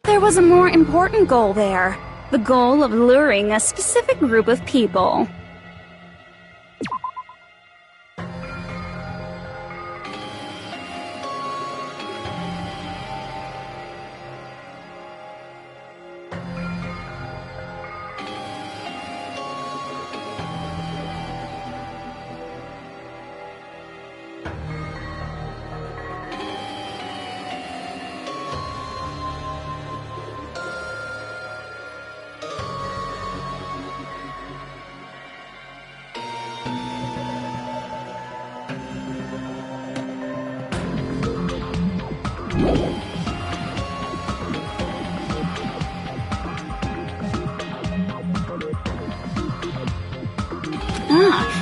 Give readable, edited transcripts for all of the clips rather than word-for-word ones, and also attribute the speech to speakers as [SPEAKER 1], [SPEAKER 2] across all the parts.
[SPEAKER 1] There was a more important goal there. The goal of luring a specific group of people.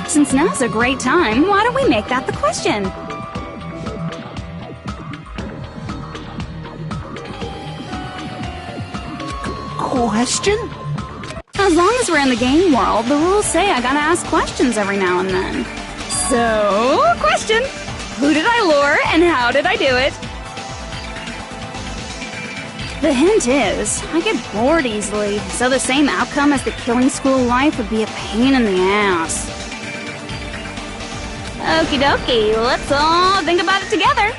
[SPEAKER 1] Since now's a great time, why don't we make that the question?
[SPEAKER 2] Question?
[SPEAKER 1] As long as we're in the game world, the rules say I gotta ask questions every now and then. So, question! Who did I lure and how did I do it? The hint is, I get bored easily, so the same outcome as the killing school life would be a pain in the ass. Okie dokie, let's all think about it together.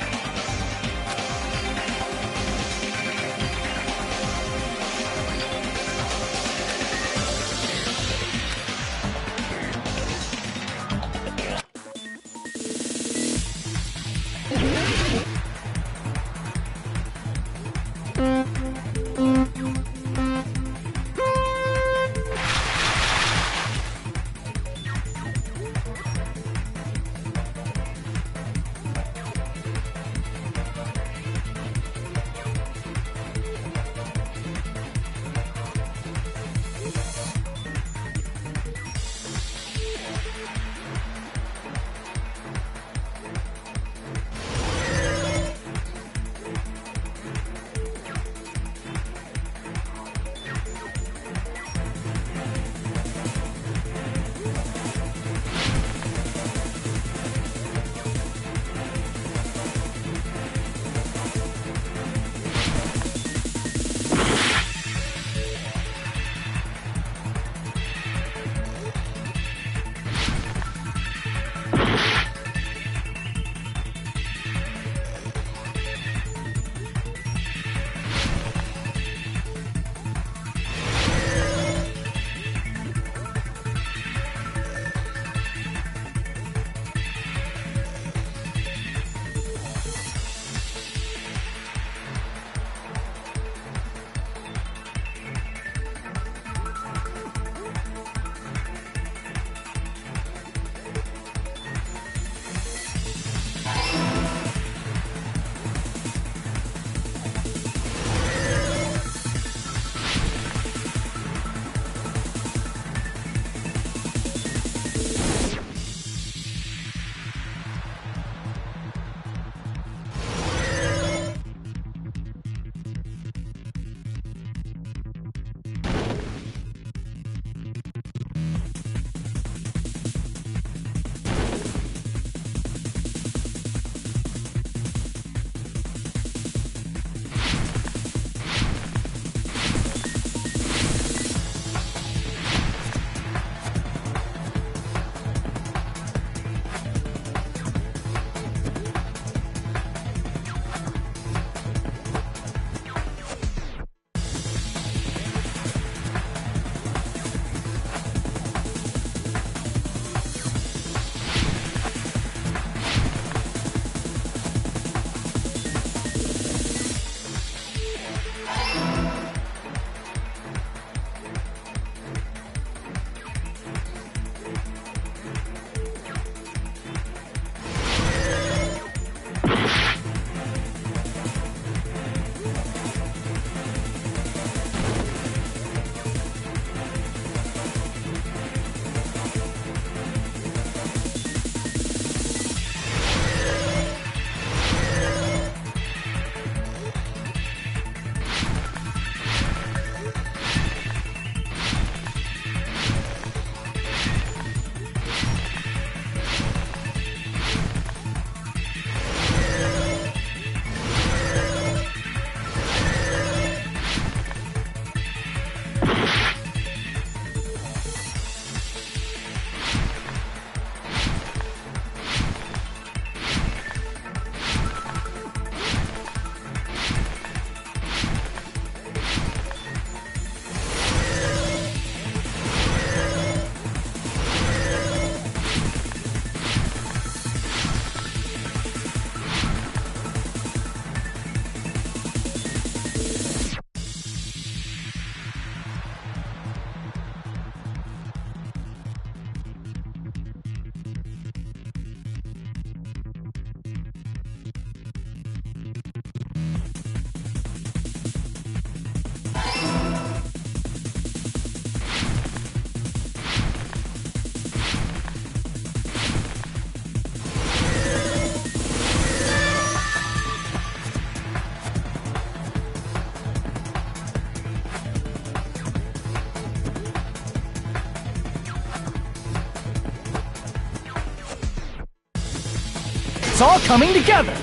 [SPEAKER 3] all coming together!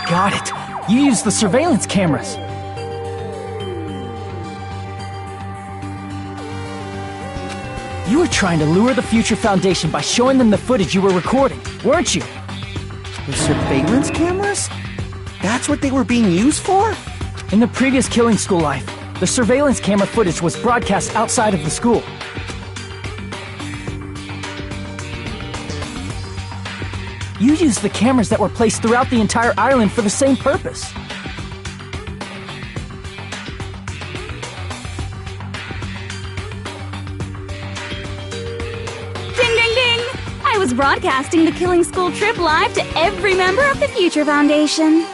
[SPEAKER 3] Got it! You used the surveillance cameras! You were trying to lure the Future Foundation by showing them the footage you were recording, weren't you?
[SPEAKER 2] The surveillance cameras? That's what they were being used for?
[SPEAKER 3] In the previous Killing School life, the surveillance camera footage was broadcast outside of the school. You used the cameras that were placed throughout the entire island for the same purpose.
[SPEAKER 1] Ding, ding, ding! I was broadcasting the Killing School trip live to every member of the Future Foundation.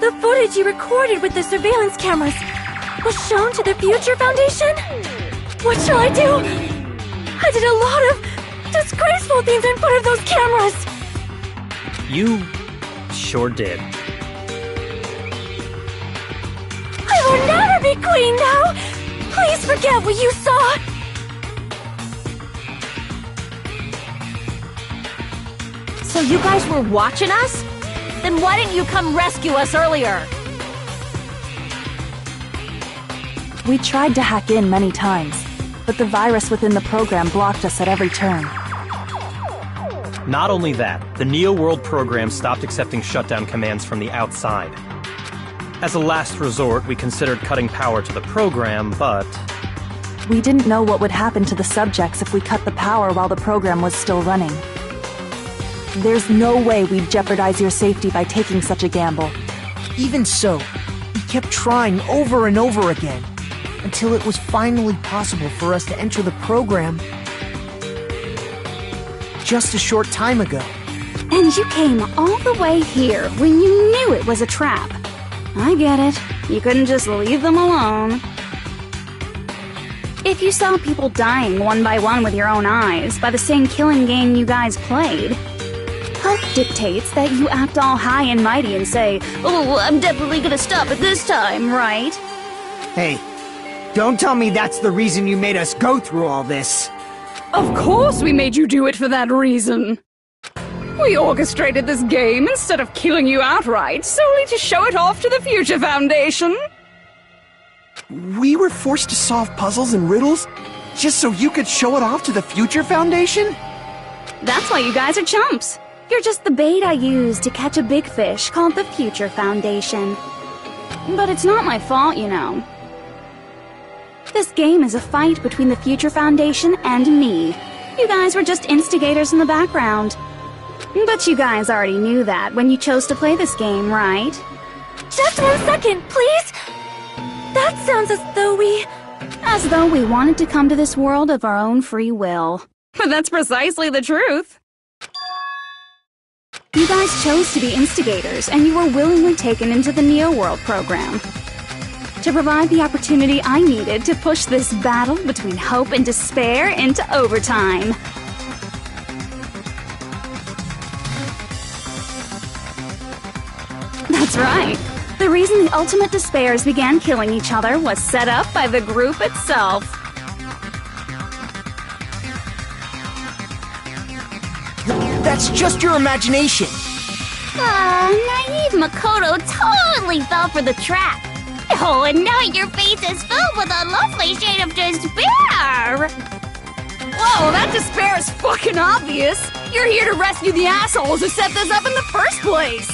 [SPEAKER 4] The footage you recorded with the surveillance cameras was shown to the Future Foundation? What shall I do? I did a lot of disgraceful things in front of those cameras!
[SPEAKER 5] You sure did.
[SPEAKER 4] I will never be queen now! Please forget what you saw!
[SPEAKER 6] So you guys were watching us? Then why didn't you come rescue us earlier?
[SPEAKER 7] We tried to hack in many times, but the virus within the program blocked us at every turn.
[SPEAKER 5] Not only that, the Neo World program stopped accepting shutdown commands from the outside. As a last resort, we considered cutting power to the program, but...
[SPEAKER 7] We didn't know what would happen to the subjects if we cut the power while the program was still running. There's no way we'd jeopardize your safety by taking such a gamble.
[SPEAKER 2] Even so, we kept trying over and over again, until it was finally possible for us to enter the program just a short time ago.
[SPEAKER 1] And you came all the way here when you knew it was a trap. I get it. You couldn't just leave them alone. If you saw people dying one by one with your own eyes by the same killing game you guys played, health dictates that you act all high and mighty and say, "Oh, I'm definitely gonna stop it this time," right?
[SPEAKER 2] Hey, don't tell me that's the reason you made us go through all this.
[SPEAKER 1] Of course we made you do it for that reason. We orchestrated this game instead of killing you outright, solely to show it off to the Future Foundation.
[SPEAKER 2] We were forced to solve puzzles and riddles just so you could show it off to the Future Foundation?
[SPEAKER 1] That's why you guys are chumps. You're just the bait I used to catch a big fish called the Future Foundation. But it's not my fault, you know. This game is a fight between the Future Foundation and me. You guys were just instigators in the background. But you guys already knew that when you chose to play this game, right?
[SPEAKER 4] Just 1 second, please! That sounds as though we...
[SPEAKER 1] As though we wanted to come to this world of our own free will. But that's precisely the truth. You guys chose to be instigators, and you were willingly taken into the Neo World program to provide the opportunity I needed to push this battle between hope and despair into overtime. That's right. The reason the Ultimate Despairs began killing each other was set up by the group itself.
[SPEAKER 2] That's just your imagination.
[SPEAKER 6] Naive Makoto totally fell for the trap. Oh, and now your face is filled with a lovely shade of despair!
[SPEAKER 1] Whoa, that despair is fucking obvious! You're here to rescue the assholes who set this up in the first place!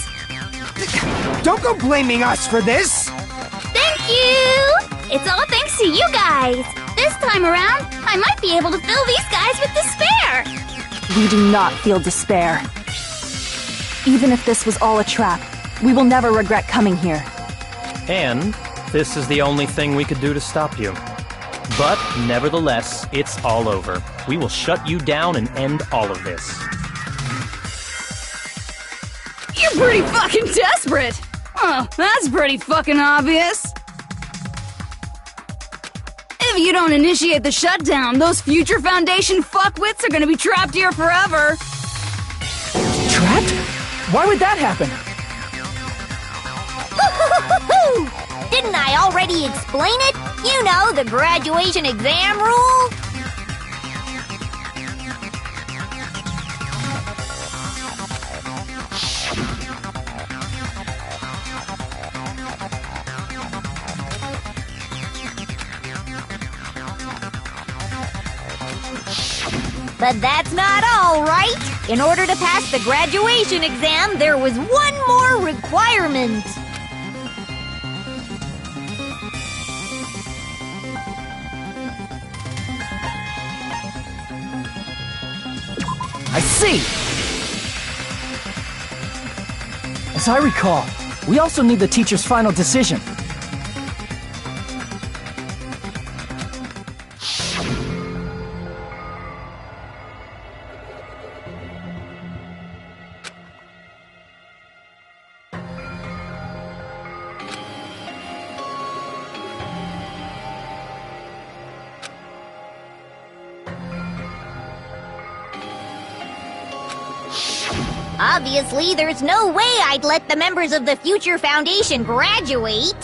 [SPEAKER 2] Don't go blaming us for this!
[SPEAKER 6] Thank you! It's all thanks to you guys! This time around, I might be able to fill these guys with despair!
[SPEAKER 7] We do not feel despair. Even if this was all a trap, we will never regret coming here.
[SPEAKER 5] And this is the only thing we could do to stop you. But nevertheless, it's all over. We will shut you down and end all of this.
[SPEAKER 1] You're pretty fucking desperate! Oh, that's pretty fucking obvious. If you don't initiate the shutdown, those Future Foundation fuckwits are gonna be trapped here forever.
[SPEAKER 3] Trapped? Why would that happen?
[SPEAKER 6] Didn't I already explain it? You know, the graduation exam rule? But that's not all, right? In order to pass the graduation exam, there was one more requirement.
[SPEAKER 3] I see! As I recall, we also need the teacher's final decision.
[SPEAKER 6] Obviously, there's no way I'd let the members of the Future Foundation graduate.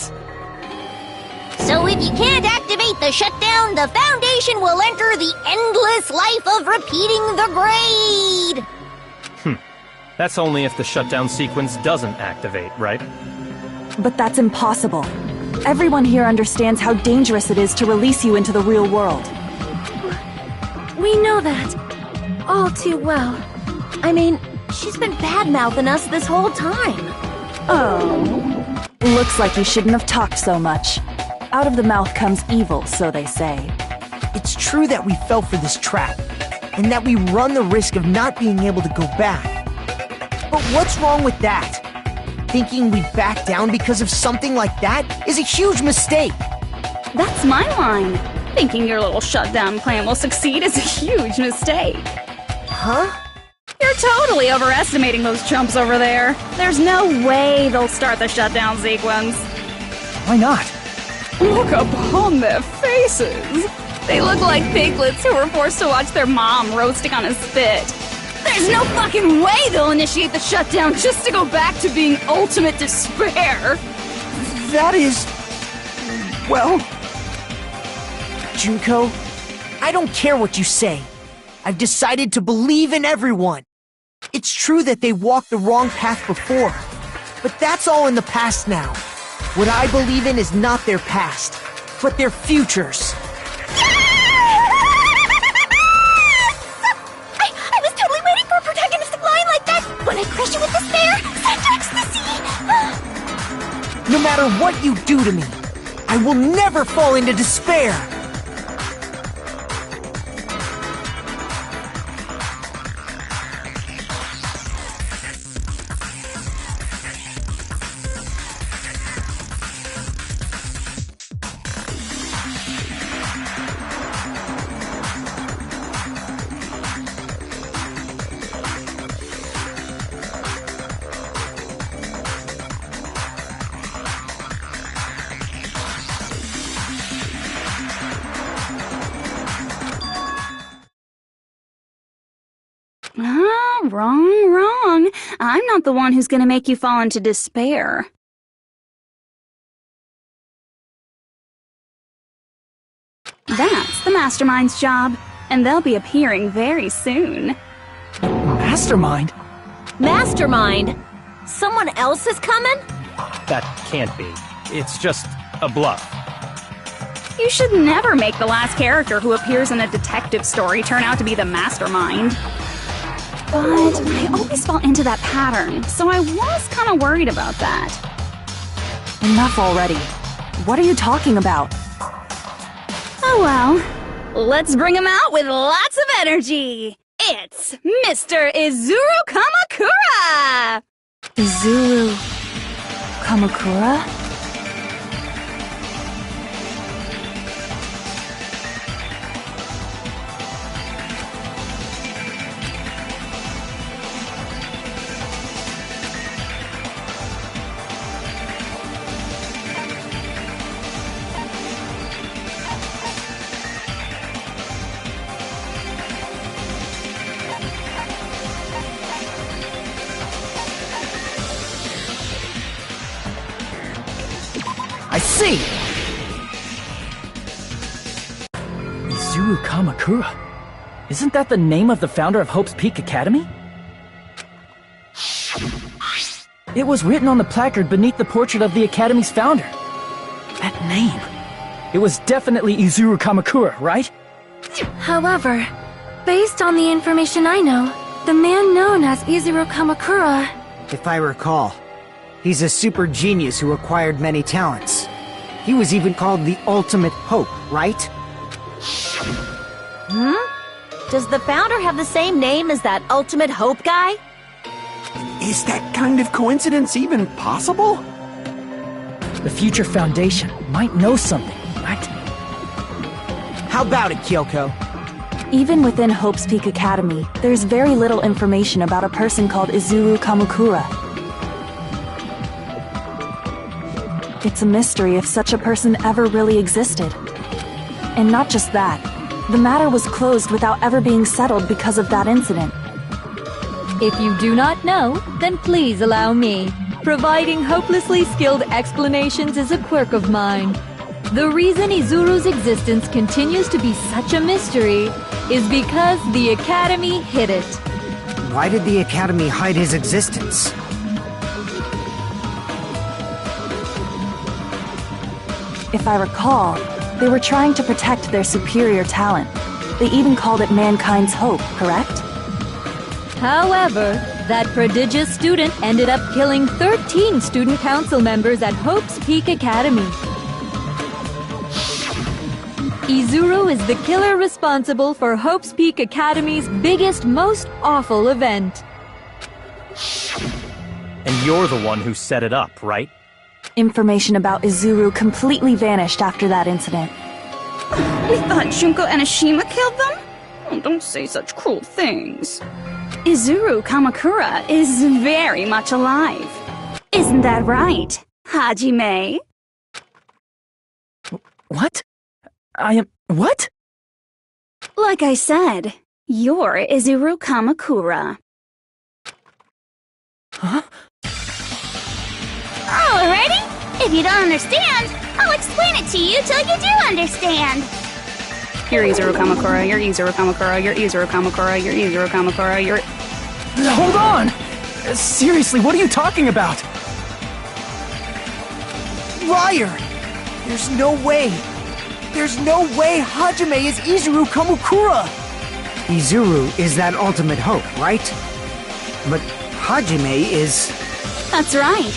[SPEAKER 6] So if you can't activate the shutdown, the Foundation will enter the endless life of repeating the grade!
[SPEAKER 5] That's only if the shutdown sequence doesn't activate, right?
[SPEAKER 7] But that's impossible. Everyone here understands how dangerous it is to release you into the real world.
[SPEAKER 4] We know that. All too well. I mean, she's been bad-mouthing us this whole time.
[SPEAKER 7] Oh. Looks like you shouldn't have talked so much. Out of the mouth comes evil, so they say.
[SPEAKER 2] It's true that we fell for this trap, and that we run the risk of not being able to go back. But what's wrong with that? Thinking we'd back down because of something like that is a huge mistake.
[SPEAKER 1] That's my line. Thinking your little shutdown plan will succeed is a huge mistake.
[SPEAKER 2] Huh?
[SPEAKER 1] You're totally overestimating those chumps over there. There's no way they'll start the shutdown sequence.
[SPEAKER 3] Why not?
[SPEAKER 1] Look upon their faces. They look like piglets who were forced to watch their mom roasting on a spit. There's no fucking way they'll initiate the shutdown just to go back to being ultimate despair.
[SPEAKER 2] That is... well... Junko, I don't care what you say. I've decided to believe in everyone. It's true that they walked the wrong path before, but that's all in the past now. What I believe in is not their past, but their futures.
[SPEAKER 6] I was totally waiting for a protagonistic line like that! When I crush you with despair, such ecstasy!
[SPEAKER 2] No matter what you do to me, I will never fall into despair!
[SPEAKER 1] Wrong. I'm not the one who's gonna make you fall into despair. That's the Mastermind's job, and they'll be appearing very soon.
[SPEAKER 3] Mastermind?
[SPEAKER 4] Mastermind? Someone else is coming?
[SPEAKER 5] That can't be. It's just a bluff.
[SPEAKER 1] You should never make the last character who appears in a detective story turn out to be the Mastermind. But I always fall into that pattern, so I was kind of worried about that.
[SPEAKER 7] Enough already. What are you talking about?
[SPEAKER 1] Oh well, let's bring him out with lots of energy. It's Mr. Izuru Kamakura!
[SPEAKER 7] Izuru... Kamakura?
[SPEAKER 2] I see!
[SPEAKER 3] Izuru Kamakura. Isn't that the name of the founder of Hope's Peak Academy? It was written on the placard beneath the portrait of the Academy's founder. That name. It was definitely Izuru Kamakura, right?
[SPEAKER 4] However, based on the information I know, the man known as Izuru Kamakura...
[SPEAKER 2] If I recall, he's a super genius who acquired many talents. He was even called the Ultimate Hope, right?
[SPEAKER 8] Does the founder have the same name as that Ultimate Hope guy?
[SPEAKER 9] Is that kind of coincidence even possible?
[SPEAKER 3] The Future Foundation might know something, right?
[SPEAKER 2] How about it, Kyoko?
[SPEAKER 7] Even within Hope's Peak Academy, there's very little information about a person called Izuru Kamakura. It's a mystery if such a person ever really existed. And not just that, the matter was closed without ever being settled because of that incident.
[SPEAKER 10] If you do not know, then please allow me. Providing hopelessly skilled explanations is a quirk of mine. The reason Izuru's existence continues to be such a mystery is because the Academy hid it.
[SPEAKER 2] Why did the Academy hide his existence?
[SPEAKER 7] If I recall, they were trying to protect their superior talent. They even called it mankind's hope, correct?
[SPEAKER 10] However, that prodigious student ended up killing 13 student council members at Hope's Peak Academy. Izuru is the killer responsible for Hope's Peak Academy's biggest, most awful event.
[SPEAKER 5] And you're the one who set it up, right?
[SPEAKER 7] Information about Izuru completely vanished after that incident.
[SPEAKER 1] You thought Junko Enoshima killed them? Oh, don't say such cruel things. Izuru Kamakura is very much alive. Isn't that right, Hajime?
[SPEAKER 3] What? I am... what?
[SPEAKER 1] Like I said, you're Izuru Kamakura.
[SPEAKER 3] Huh?
[SPEAKER 6] Alrighty? If you don't understand, I'll explain it to you till you do understand.
[SPEAKER 1] You're Izuru Kamakura, you're Izuru Kamakura, you're Izuru Kamakura, you're Izuru Kamakura, you're...
[SPEAKER 3] Hold on! Seriously, what are you talking about?
[SPEAKER 2] Liar! There's no way! There's no way Hajime is Izuru Kamakura! Izuru is that ultimate hope, right? But Hajime is...
[SPEAKER 1] That's right.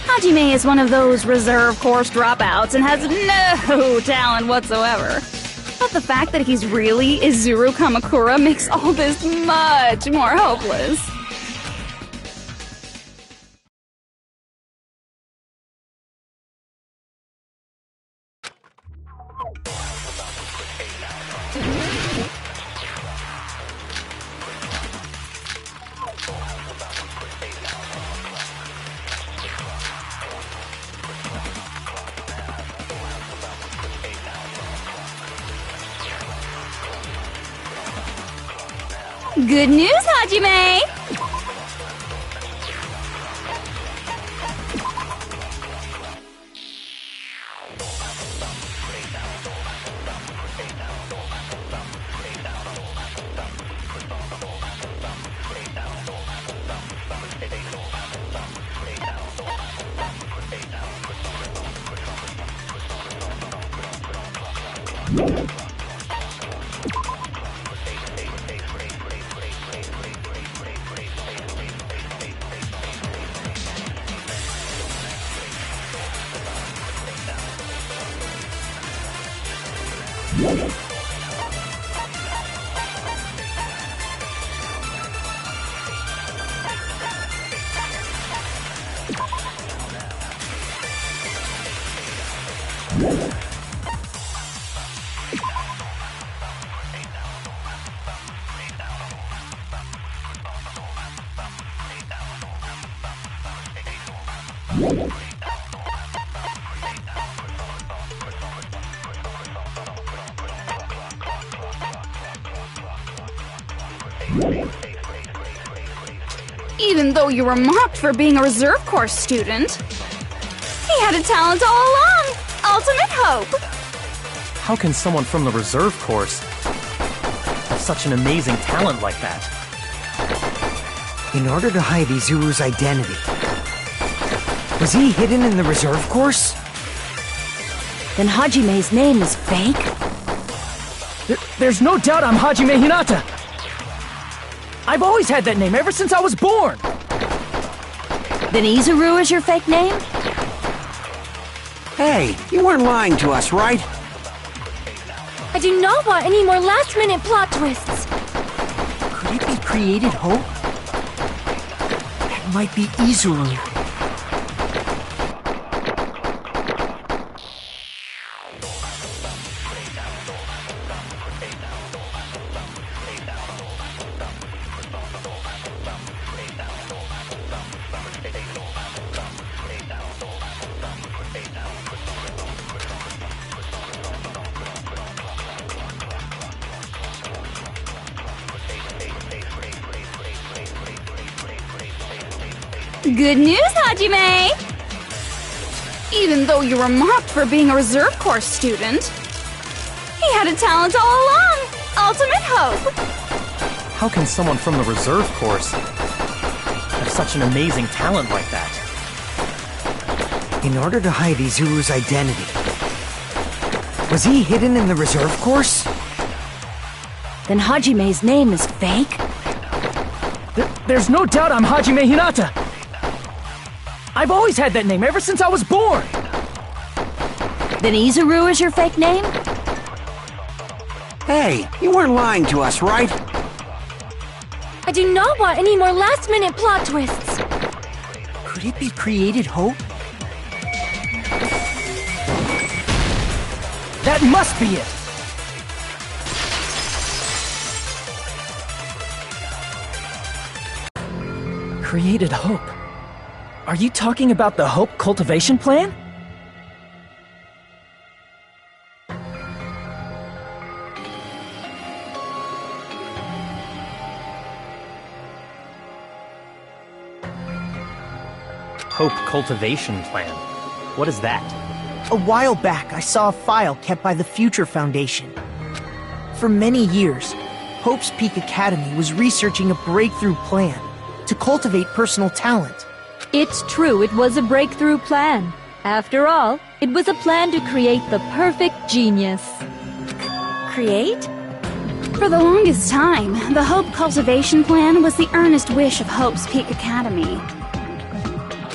[SPEAKER 1] Hajime is one of those reserve course dropouts and has no talent whatsoever. But the fact that he's really Izuru Kamakura makes all this much more hopeless. Good news, Hajime! Even though you were mocked for being a reserve course student, he had a talent all along! ultimate hope!
[SPEAKER 5] How can someone from the reserve course have such an amazing talent like that?
[SPEAKER 2] In order to hide Izuru's identity. Was he hidden in the reserve course?
[SPEAKER 8] Then Hajime's name is fake?
[SPEAKER 3] There's no doubt I'm Hajime Hinata! I've always had that name ever since I was born!
[SPEAKER 8] Then Izuru is your fake name?
[SPEAKER 9] Hey, you weren't lying to us, right?
[SPEAKER 4] I do not want any more last-minute plot twists.
[SPEAKER 2] Could it be created hope? That might be Izuru.
[SPEAKER 1] Good news, Hajime! Even though you were mocked for being a reserve course student, he had a talent all along! Ultimate hope!
[SPEAKER 5] How can someone from the reserve course have such an amazing talent like that?
[SPEAKER 2] In order to hide Izuru's identity. Was he hidden in the reserve course?
[SPEAKER 8] Then Hajime's name is fake?
[SPEAKER 3] There's no doubt I'm Hajime Hinata! I've always had that name ever since I was born!
[SPEAKER 8] Then Izuru is your fake name?
[SPEAKER 9] Hey, you weren't lying to us, right?
[SPEAKER 4] I do not want any more last-minute plot twists.
[SPEAKER 2] Could it be created hope?
[SPEAKER 3] That must be it! Created hope. Are you talking about the Hope Cultivation Plan?
[SPEAKER 5] Hope Cultivation Plan. What is that?
[SPEAKER 2] A while back, I saw a file kept by the Future Foundation. For many years, Hope's Peak Academy was researching a breakthrough plan to cultivate personal talent.
[SPEAKER 10] It's true, it was a breakthrough plan. After all, it was a plan to create the perfect genius.
[SPEAKER 8] Create?
[SPEAKER 1] For the longest time, the Hope Cultivation Plan was the earnest wish of Hope's Peak Academy.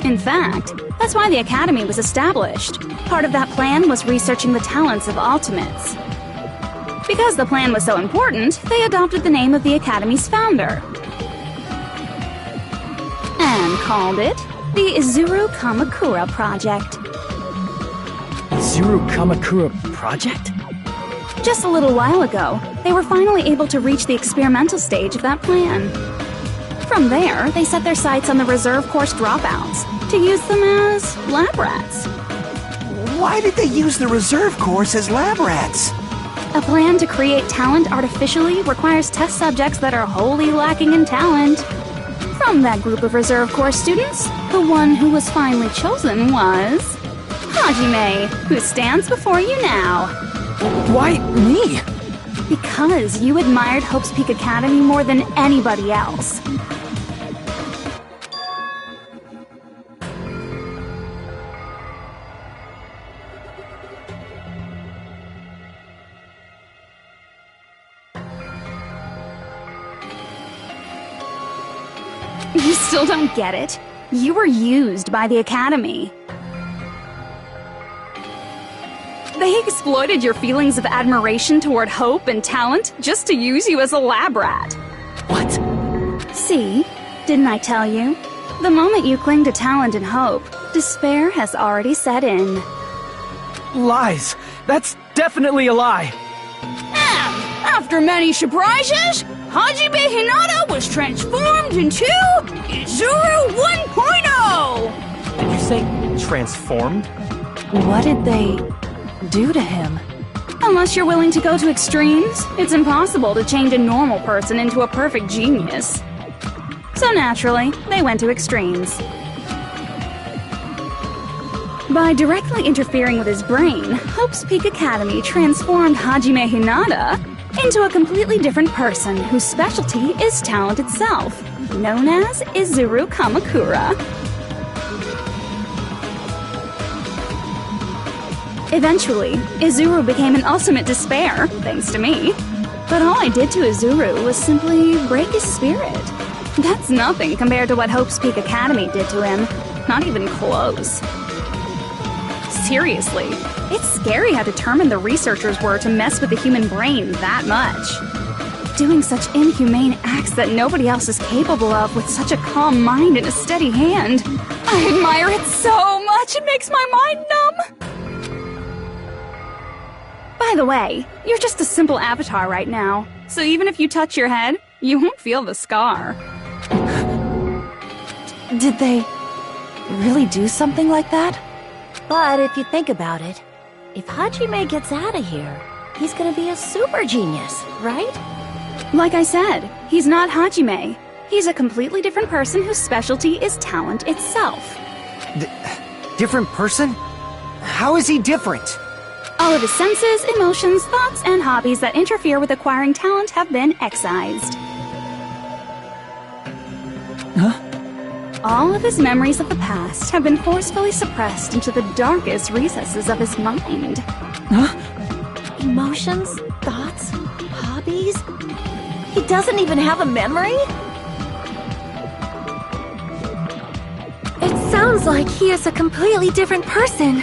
[SPEAKER 1] In fact, that's why the Academy was established. Part of that plan was researching the talents of Ultimates. Because the plan was so important, they adopted the name of the Academy's founder. And called it the Izuru Kamakura Project.
[SPEAKER 3] Izuru Kamakura Project?
[SPEAKER 1] Just a little while ago, they were finally able to reach the experimental stage of that plan. From there, they set their sights on the reserve course dropouts to use them as lab rats.
[SPEAKER 9] Why did they use the reserve course as lab rats?
[SPEAKER 1] A plan to create talent artificially requires test subjects that are wholly lacking in talent. From that group of reserve course students, the one who was finally chosen was Hajime, who stands before you now.
[SPEAKER 3] Why me?
[SPEAKER 1] Because you admired Hope's Peak Academy more than anybody else. You still don't get it? You were used by the Academy. They exploited your feelings of admiration toward hope and talent just to use you as a lab rat.
[SPEAKER 3] What?
[SPEAKER 1] See? Didn't I tell you? The moment you cling to talent and hope, despair has already set in.
[SPEAKER 3] Lies. That's definitely a lie.
[SPEAKER 1] And after many surprises, Hajime Hinata was transformed into Izuru 1.0!
[SPEAKER 5] Did you say transformed?
[SPEAKER 7] What did they do to him?
[SPEAKER 1] Unless you're willing to go to extremes, it's impossible to change a normal person into a perfect genius. So naturally, they went to extremes. By directly interfering with his brain, Hope's Peak Academy transformed Hajime Hinata into a completely different person whose specialty is talent itself, known as Izuru Kamakura. Eventually, Izuru became an ultimate despair, thanks to me. But all I did to Izuru was simply break his spirit. That's nothing compared to what Hope's Peak Academy did to him. Not even close. Seriously, it's scary how determined the researchers were to mess with the human brain that much. Doing such inhumane acts that nobody else is capable of with such a calm mind and a steady hand. I admire it so much, it makes my mind numb. By the way, you're just a simple avatar right now, so even if you touch your head, you won't feel the scar.
[SPEAKER 7] Did they really do something like that?
[SPEAKER 8] But if you think about it, if Hajime gets out of here, he's gonna be a super genius, right?
[SPEAKER 1] Like I said, he's not Hajime. He's a completely different person whose specialty is talent itself.
[SPEAKER 2] Different person? How is he different?
[SPEAKER 1] All of his senses, emotions, thoughts, and hobbies that interfere with acquiring talent have been excised.
[SPEAKER 3] Huh?
[SPEAKER 1] All of his memories of the past have been forcefully suppressed into the darkest recesses of his mind.
[SPEAKER 3] Huh?
[SPEAKER 8] Emotions? Thoughts? Hobbies? He doesn't even have a memory?
[SPEAKER 4] It sounds like he is a completely different person.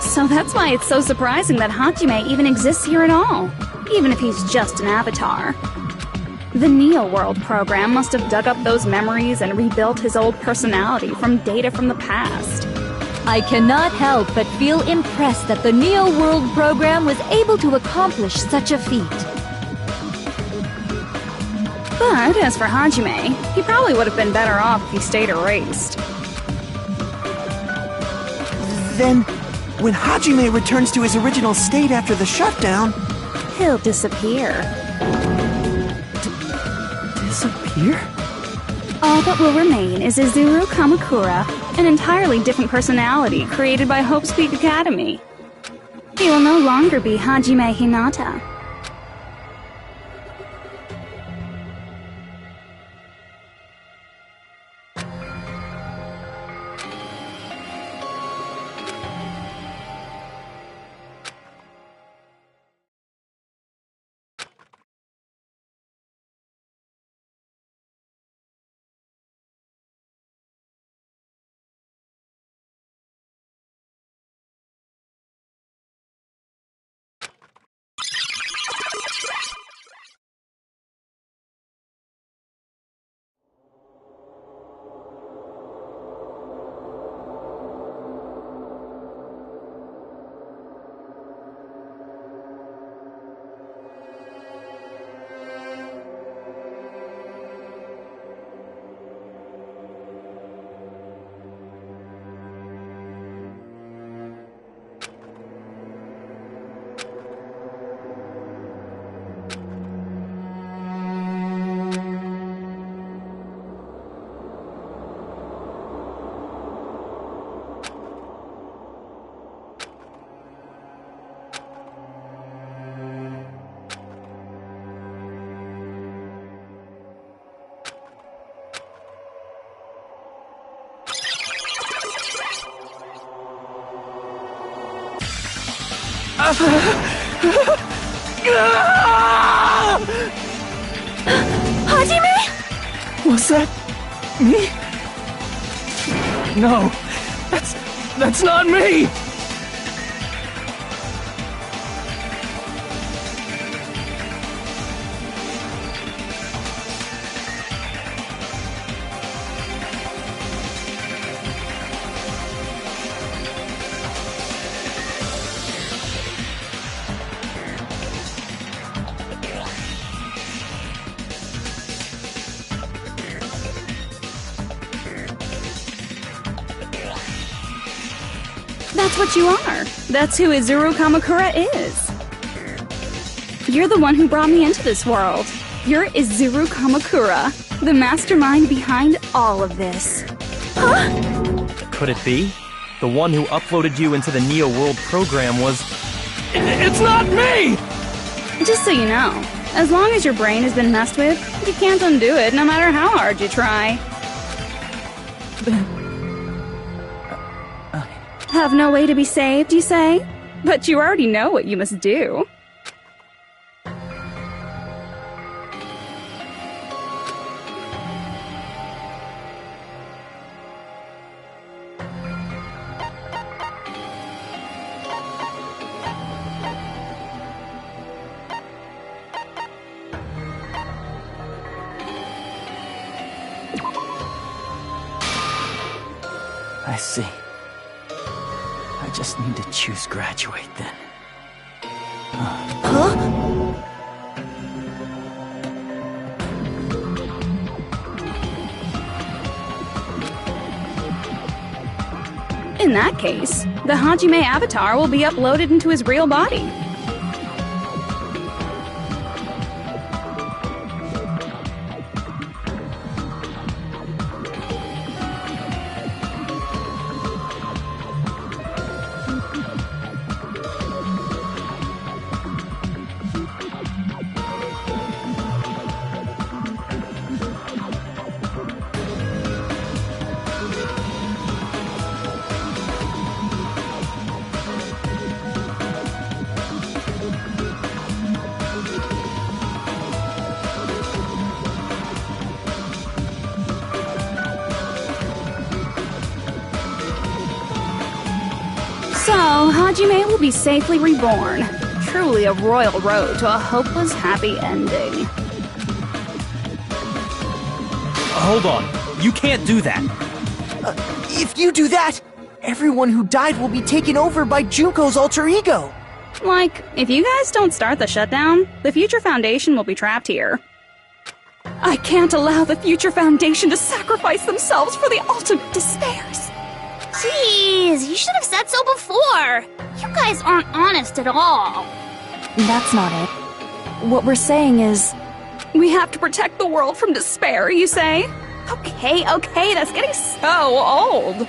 [SPEAKER 1] So that's why it's so surprising that Hajime even exists here at all, even if he's just an avatar. The Neo World program must have dug up those memories and rebuilt his old personality from data from the past.
[SPEAKER 10] I cannot help but feel impressed that the Neo World program was able to accomplish such a feat.
[SPEAKER 1] But as for Hajime, he probably would have been better off if he stayed erased.
[SPEAKER 9] Then, when Hajime returns to his original state after the shutdown...
[SPEAKER 1] He'll disappear.
[SPEAKER 3] Disappear?
[SPEAKER 1] All that will remain is Izuru Kamakura, an entirely different personality created by Hope's Peak Academy. He will no longer be Hajime Hinata.
[SPEAKER 4] Hajime?
[SPEAKER 3] Was that me? No, that's not me!
[SPEAKER 1] That's what you are. That's who Izuru Kamakura is. You're the one who brought me into this world. You're Izuru Kamakura, the mastermind behind all of this.
[SPEAKER 5] Could it be? The one who uploaded you into the Neo World program was... It's not me!
[SPEAKER 1] Just so you know, as long as your brain has been messed with, you can't undo it no matter how hard you try. Have no way to be saved, you say? But you already know what you must do.
[SPEAKER 3] I see. I just need to choose graduate then.
[SPEAKER 1] In that case, the Hajime avatar will be uploaded into his real body. So, Hajime will be safely reborn. Truly a royal road to a hopeless happy ending.
[SPEAKER 5] Hold on. You can't do that.
[SPEAKER 2] If you do that, everyone who died will be taken over by Junko's alter ego.
[SPEAKER 1] Like, if you guys don't start the shutdown, the Future Foundation will be trapped here. I can't allow the Future Foundation to sacrifice themselves for the ultimate despairs.
[SPEAKER 6] Jeez, you should have said so before. You guys aren't honest at all.
[SPEAKER 7] That's not it. What we're saying is...
[SPEAKER 1] We have to protect the world from despair, you say? Okay, that's getting so old.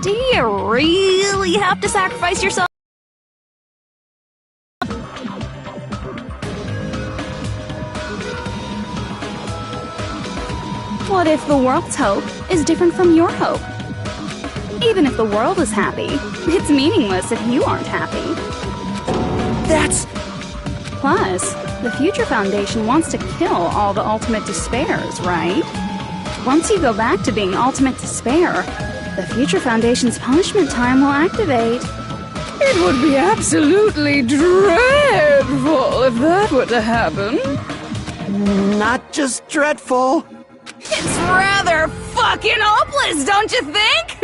[SPEAKER 1] Do you really have to sacrifice yourself? What if the world's hope is different from your hope? Even if the world is happy, it's meaningless if you aren't happy.
[SPEAKER 2] That's...
[SPEAKER 1] Plus, the Future Foundation wants to kill all the ultimate despairs, right? Once you go back to being ultimate despair, the Future Foundation's punishment time will activate. It would be absolutely dreadful if that were to happen.
[SPEAKER 9] Not just dreadful.
[SPEAKER 1] It's rather fucking hopeless, don't you think?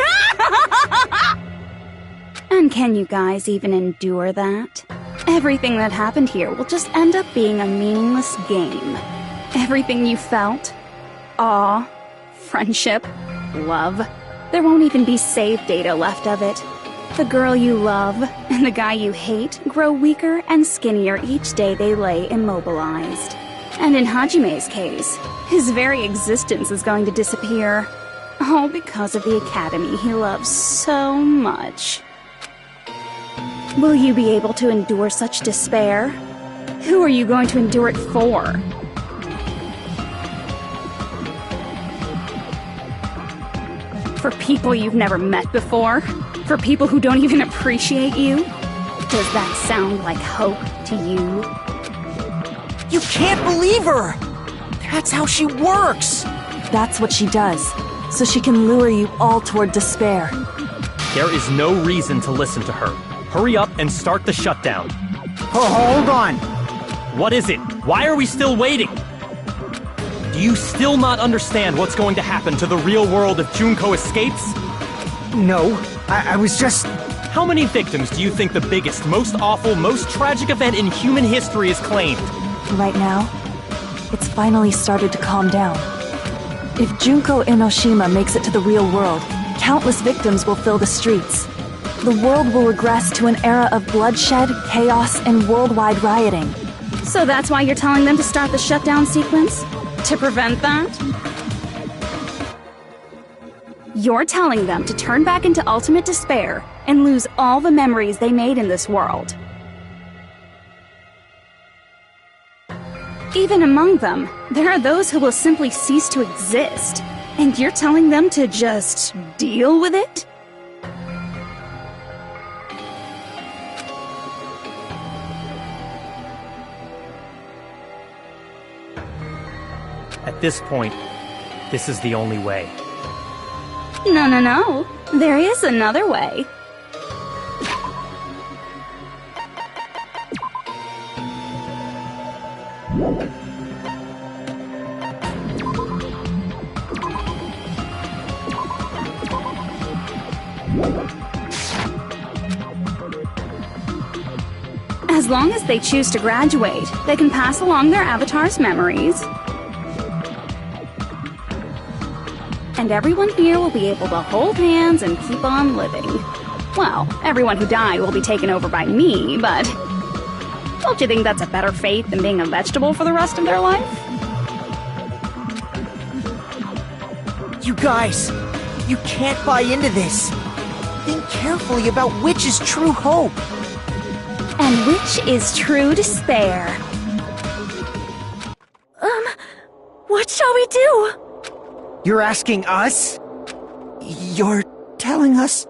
[SPEAKER 1] And can you guys even endure that? Everything that happened here will just end up being a meaningless game. Everything you felt, awe, friendship, love, there won't even be save data left of it. The girl you love and the guy you hate grow weaker and skinnier each day they lay immobilized. And in Hajime's case, his very existence is going to disappear. All because of the academy he loves so much. Will you be able to endure such despair? Who are you going to endure it for? For people you've never met before? For people who don't even appreciate you? Does that sound like hope to you?
[SPEAKER 2] You can't believe her! That's how she works!
[SPEAKER 7] That's what she does, so she can lure you all toward despair.
[SPEAKER 5] There is no reason to listen to her. Hurry up and start the shutdown.
[SPEAKER 9] Oh, hold on.
[SPEAKER 5] What is it? Why are we still waiting? Do you still not understand what's going to happen to the real world if Junko escapes?
[SPEAKER 2] No, I was just...
[SPEAKER 5] How many victims do you think the biggest, most awful, most tragic event in human history has claimed?
[SPEAKER 7] Right now, it's finally started to calm down. If Junko Enoshima makes it to the real world, countless victims will fill the streets. The world will regress to an era of bloodshed, chaos, and worldwide rioting.
[SPEAKER 1] So that's why you're telling them to start the shutdown sequence? To prevent that? You're telling them to turn back into ultimate despair and lose all the memories they made in this world. Even among them, there are those who will simply cease to exist, and you're telling them to just deal with it?
[SPEAKER 5] At this point, this is the only way.
[SPEAKER 1] No. There is another way. As long as they choose to graduate, they can pass along their avatar's memories. And everyone here will be able to hold hands and keep on living. Well, everyone who died will be taken over by me, but... Don't you think that's a better fate than being a vegetable for the rest of their life?
[SPEAKER 2] You guys, you can't buy into this. Think carefully about which is true hope.
[SPEAKER 1] And which is true despair.
[SPEAKER 4] What shall we do?
[SPEAKER 2] You're asking us? You're telling us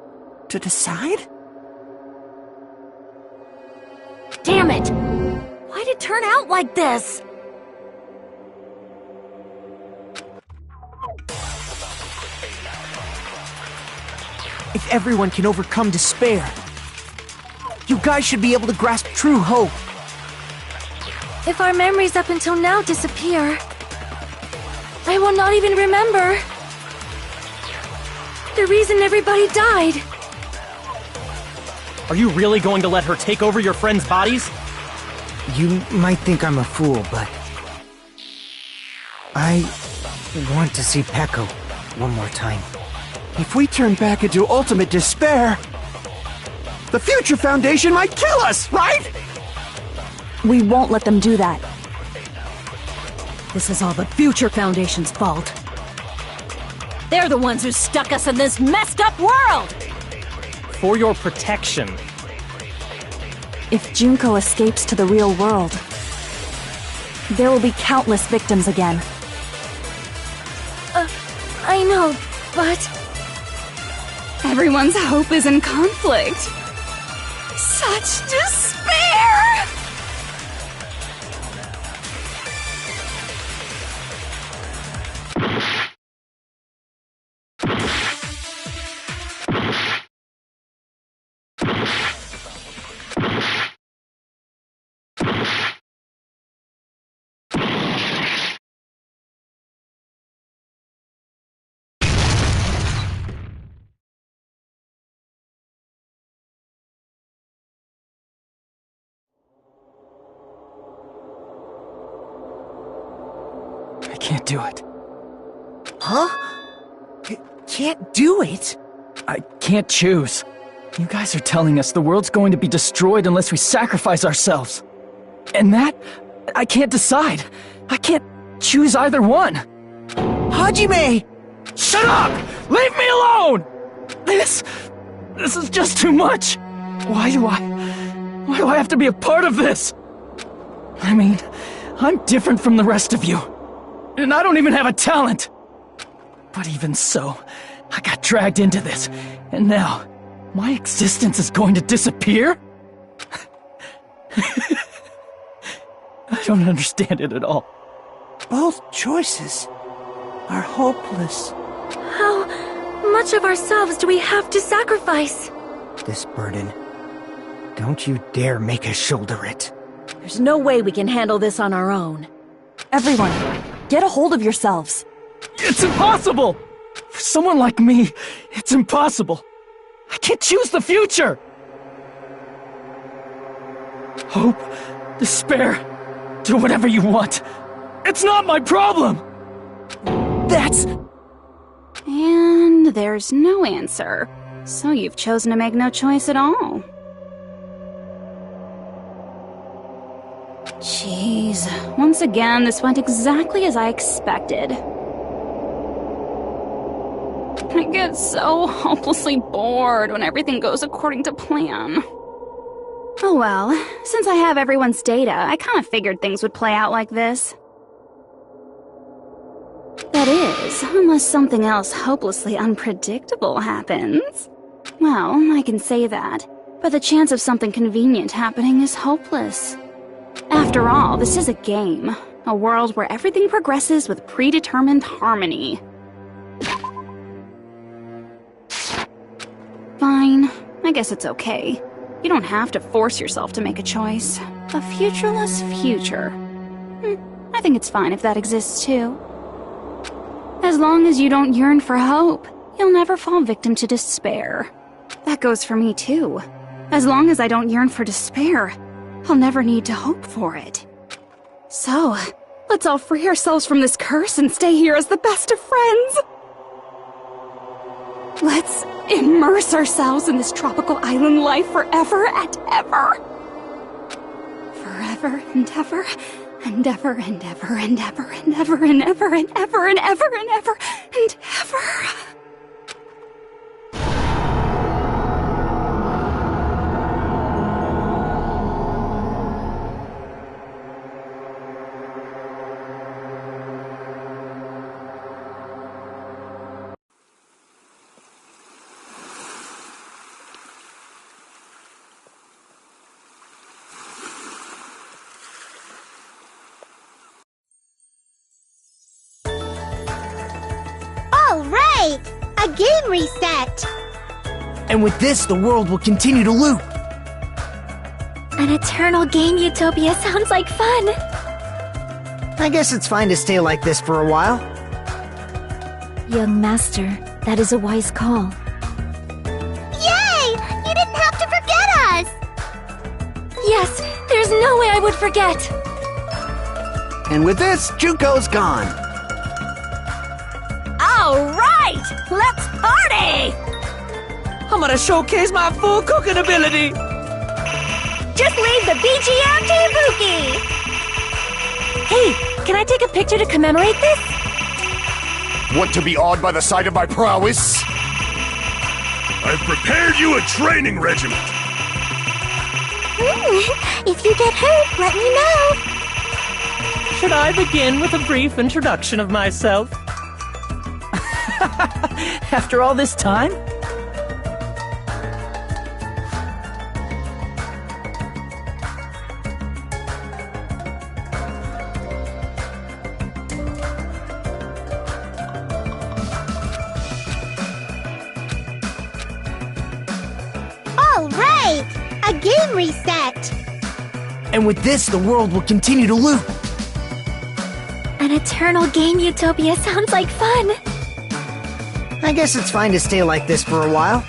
[SPEAKER 2] to decide?
[SPEAKER 4] Damn it! Why'd it turn out like this?
[SPEAKER 2] If everyone can overcome despair, you guys should be able to grasp true hope.
[SPEAKER 4] If our memories up until now disappear, I will not even remember the reason everybody died.
[SPEAKER 5] Are you really going to let her take over your friends' bodies?
[SPEAKER 2] You might think I'm a fool, but... I want to see Peko one more time.
[SPEAKER 9] If we turn back into ultimate despair, the Future Foundation might kill us, right?
[SPEAKER 7] We won't let them do that.
[SPEAKER 8] This is all the Future Foundation's fault. They're the ones who stuck us in this messed up world!
[SPEAKER 5] For your protection.
[SPEAKER 7] If Junko escapes to the real world, there will be countless victims again.
[SPEAKER 4] I know, but...
[SPEAKER 1] Everyone's hope is in conflict. Such despair!
[SPEAKER 3] I can't do it.
[SPEAKER 2] Huh? Can't do it?
[SPEAKER 3] I can't choose. You guys are telling us the world's going to be destroyed unless we sacrifice ourselves. And that, I can't decide. I can't choose either one.
[SPEAKER 2] Hajime!
[SPEAKER 3] Shut up! Leave me alone! This is just too much. Why do I have to be a part of this? I mean, I'm different from the rest of you. And I don't even have a talent. But even so, I got dragged into this. And now, my existence is going to disappear? I don't understand it at all.
[SPEAKER 9] Both choices are hopeless.
[SPEAKER 4] How much of ourselves do we have to sacrifice?
[SPEAKER 2] This burden, don't you dare make us shoulder it.
[SPEAKER 8] There's no way we can handle this on our own.
[SPEAKER 7] Everyone, get a hold of yourselves.
[SPEAKER 3] It's impossible! For someone like me, it's impossible. I can't choose the future! Hope, despair, do whatever you want. It's not my problem!
[SPEAKER 2] That's...
[SPEAKER 1] And there's no answer. So you've chosen to make no choice at all. Jeez, once again, this went exactly as I expected. I get so hopelessly bored when everything goes according to plan. Oh well, since I have everyone's data, I kind of figured things would play out like this. That is, unless something else hopelessly unpredictable happens. Well, I can say that, but the chance of something convenient happening is hopeless. After all, this is a game, a world where everything progresses with predetermined harmony. Fine, I guess it's okay. You don't have to force yourself to make a choice. A futureless future. I think it's fine if that exists too. As long as you don't yearn for hope, you'll never fall victim to despair. That goes for me too. As long as I don't yearn for despair, I'll never need to hope for it. So, let's all free ourselves from this curse and stay here as the best of friends. Let's immerse ourselves in this tropical island life forever and ever. Forever and ever, and ever and ever and ever and ever and ever and ever and ever and ever and ever.
[SPEAKER 6] Alright! A game reset!
[SPEAKER 2] And with this, the world will continue to loop.
[SPEAKER 4] An eternal game utopia sounds like fun.
[SPEAKER 2] I guess it's fine to stay like this for a while.
[SPEAKER 4] Young master, that is a wise call.
[SPEAKER 6] Yay! You didn't have to forget us!
[SPEAKER 4] Yes, there's no way I would forget.
[SPEAKER 9] And with this, Junko's gone.
[SPEAKER 8] Alright! Let's party!
[SPEAKER 3] I'm gonna showcase my full cooking ability!
[SPEAKER 6] Just leave the BGM to Ibuki!
[SPEAKER 4] Hey, can I take a picture to commemorate this?
[SPEAKER 11] Want to be awed by the sight of my prowess? I've prepared you a training regiment!
[SPEAKER 6] If you get hurt, let me know!
[SPEAKER 5] Should I begin with a brief introduction of myself?
[SPEAKER 3] After all this time?
[SPEAKER 6] Alright! A game reset!
[SPEAKER 2] And with this, the world will continue to loop.
[SPEAKER 4] An eternal game utopia sounds like fun.
[SPEAKER 2] I guess it's fine to stay like this for a while.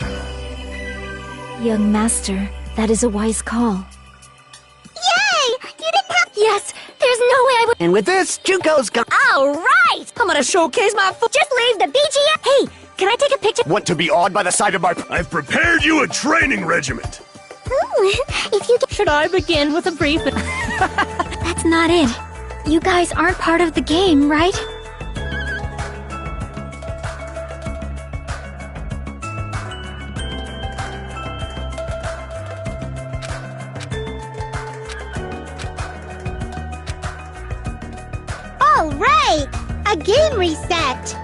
[SPEAKER 4] Young master, that is a wise call.
[SPEAKER 6] Yay! You didn't have—
[SPEAKER 4] Yes, there's no way I would—
[SPEAKER 2] And with this, Junko's gone.
[SPEAKER 6] Alright!
[SPEAKER 3] I'm gonna showcase my full—
[SPEAKER 6] Just leave the BGM—
[SPEAKER 4] Hey, can I take a picture?
[SPEAKER 11] Want to be awed by the sight of my— I've prepared you a training regiment!
[SPEAKER 6] If you get—
[SPEAKER 10] Should I begin with a brief...
[SPEAKER 4] That's not it. You guys aren't part of the game, right?
[SPEAKER 6] Alright! A game reset!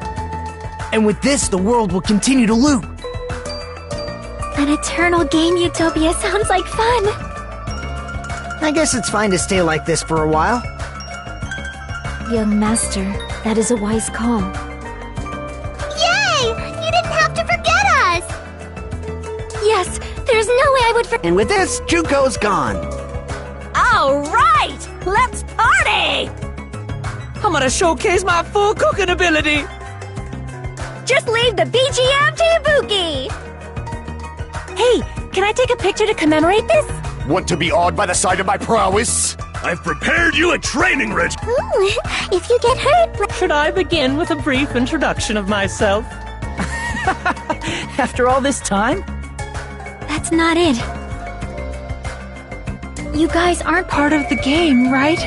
[SPEAKER 2] And with this, the world will continue to loop.
[SPEAKER 4] An eternal game utopia sounds like fun.
[SPEAKER 2] I guess it's fine to stay like this for a while.
[SPEAKER 4] Young master, that is a wise call.
[SPEAKER 6] Yay! You didn't have to forget us!
[SPEAKER 4] Yes, there's no way I would
[SPEAKER 2] And with this, Junko's gone.
[SPEAKER 8] All All right! Let's party!
[SPEAKER 3] I'm gonna showcase my full cooking ability!
[SPEAKER 4] Just leave the BGM to Ibuki! Hey, can I take a picture to commemorate this?
[SPEAKER 11] Want to be awed by the sight of my prowess? I've prepared you a training regiment.
[SPEAKER 6] Ooh, if you get hurt,
[SPEAKER 5] Should I begin with a brief introduction of myself?
[SPEAKER 3] After all this time?
[SPEAKER 4] That's not it. You guys aren't part of the game, right?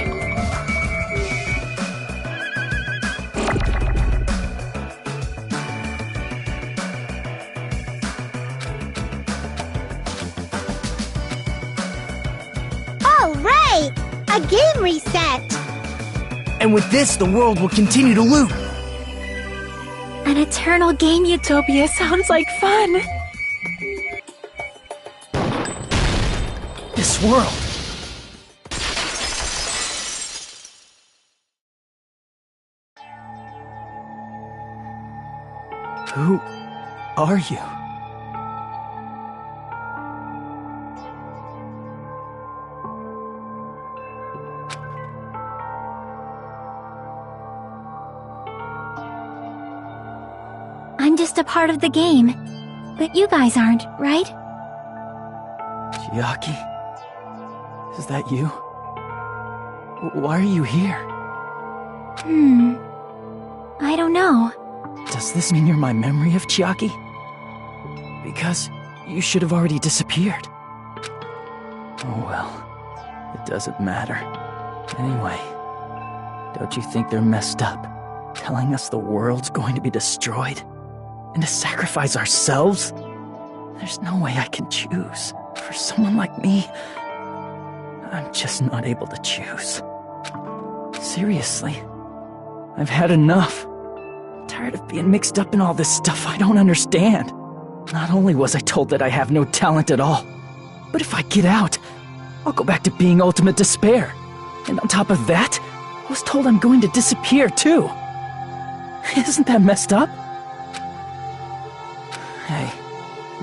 [SPEAKER 6] all right! A game reset!
[SPEAKER 2] And with this, the world will continue to loop.
[SPEAKER 4] An eternal game utopia sounds like fun.
[SPEAKER 3] This world. Who are you?
[SPEAKER 4] I'm just a part of the game. But you guys aren't, right?
[SPEAKER 3] Chiaki? Is that you? Why are you here?
[SPEAKER 4] I don't know.
[SPEAKER 3] Does this mean you're my memory of Chiaki? Because you should have already disappeared. Oh well, it doesn't matter. Anyway, don't you think they're messed up? Telling us the world's going to be destroyed? And to sacrifice ourselves? There's no way I can choose. For someone like me, I'm just not able to choose. Seriously, I've had enough. I'm tired of being mixed up in all this stuff I don't understand. Not only was I told that I have no talent at all, but if I get out, I'll go back to being ultimate despair. And on top of that, I was told I'm going to disappear too. Isn't that messed up? Hey,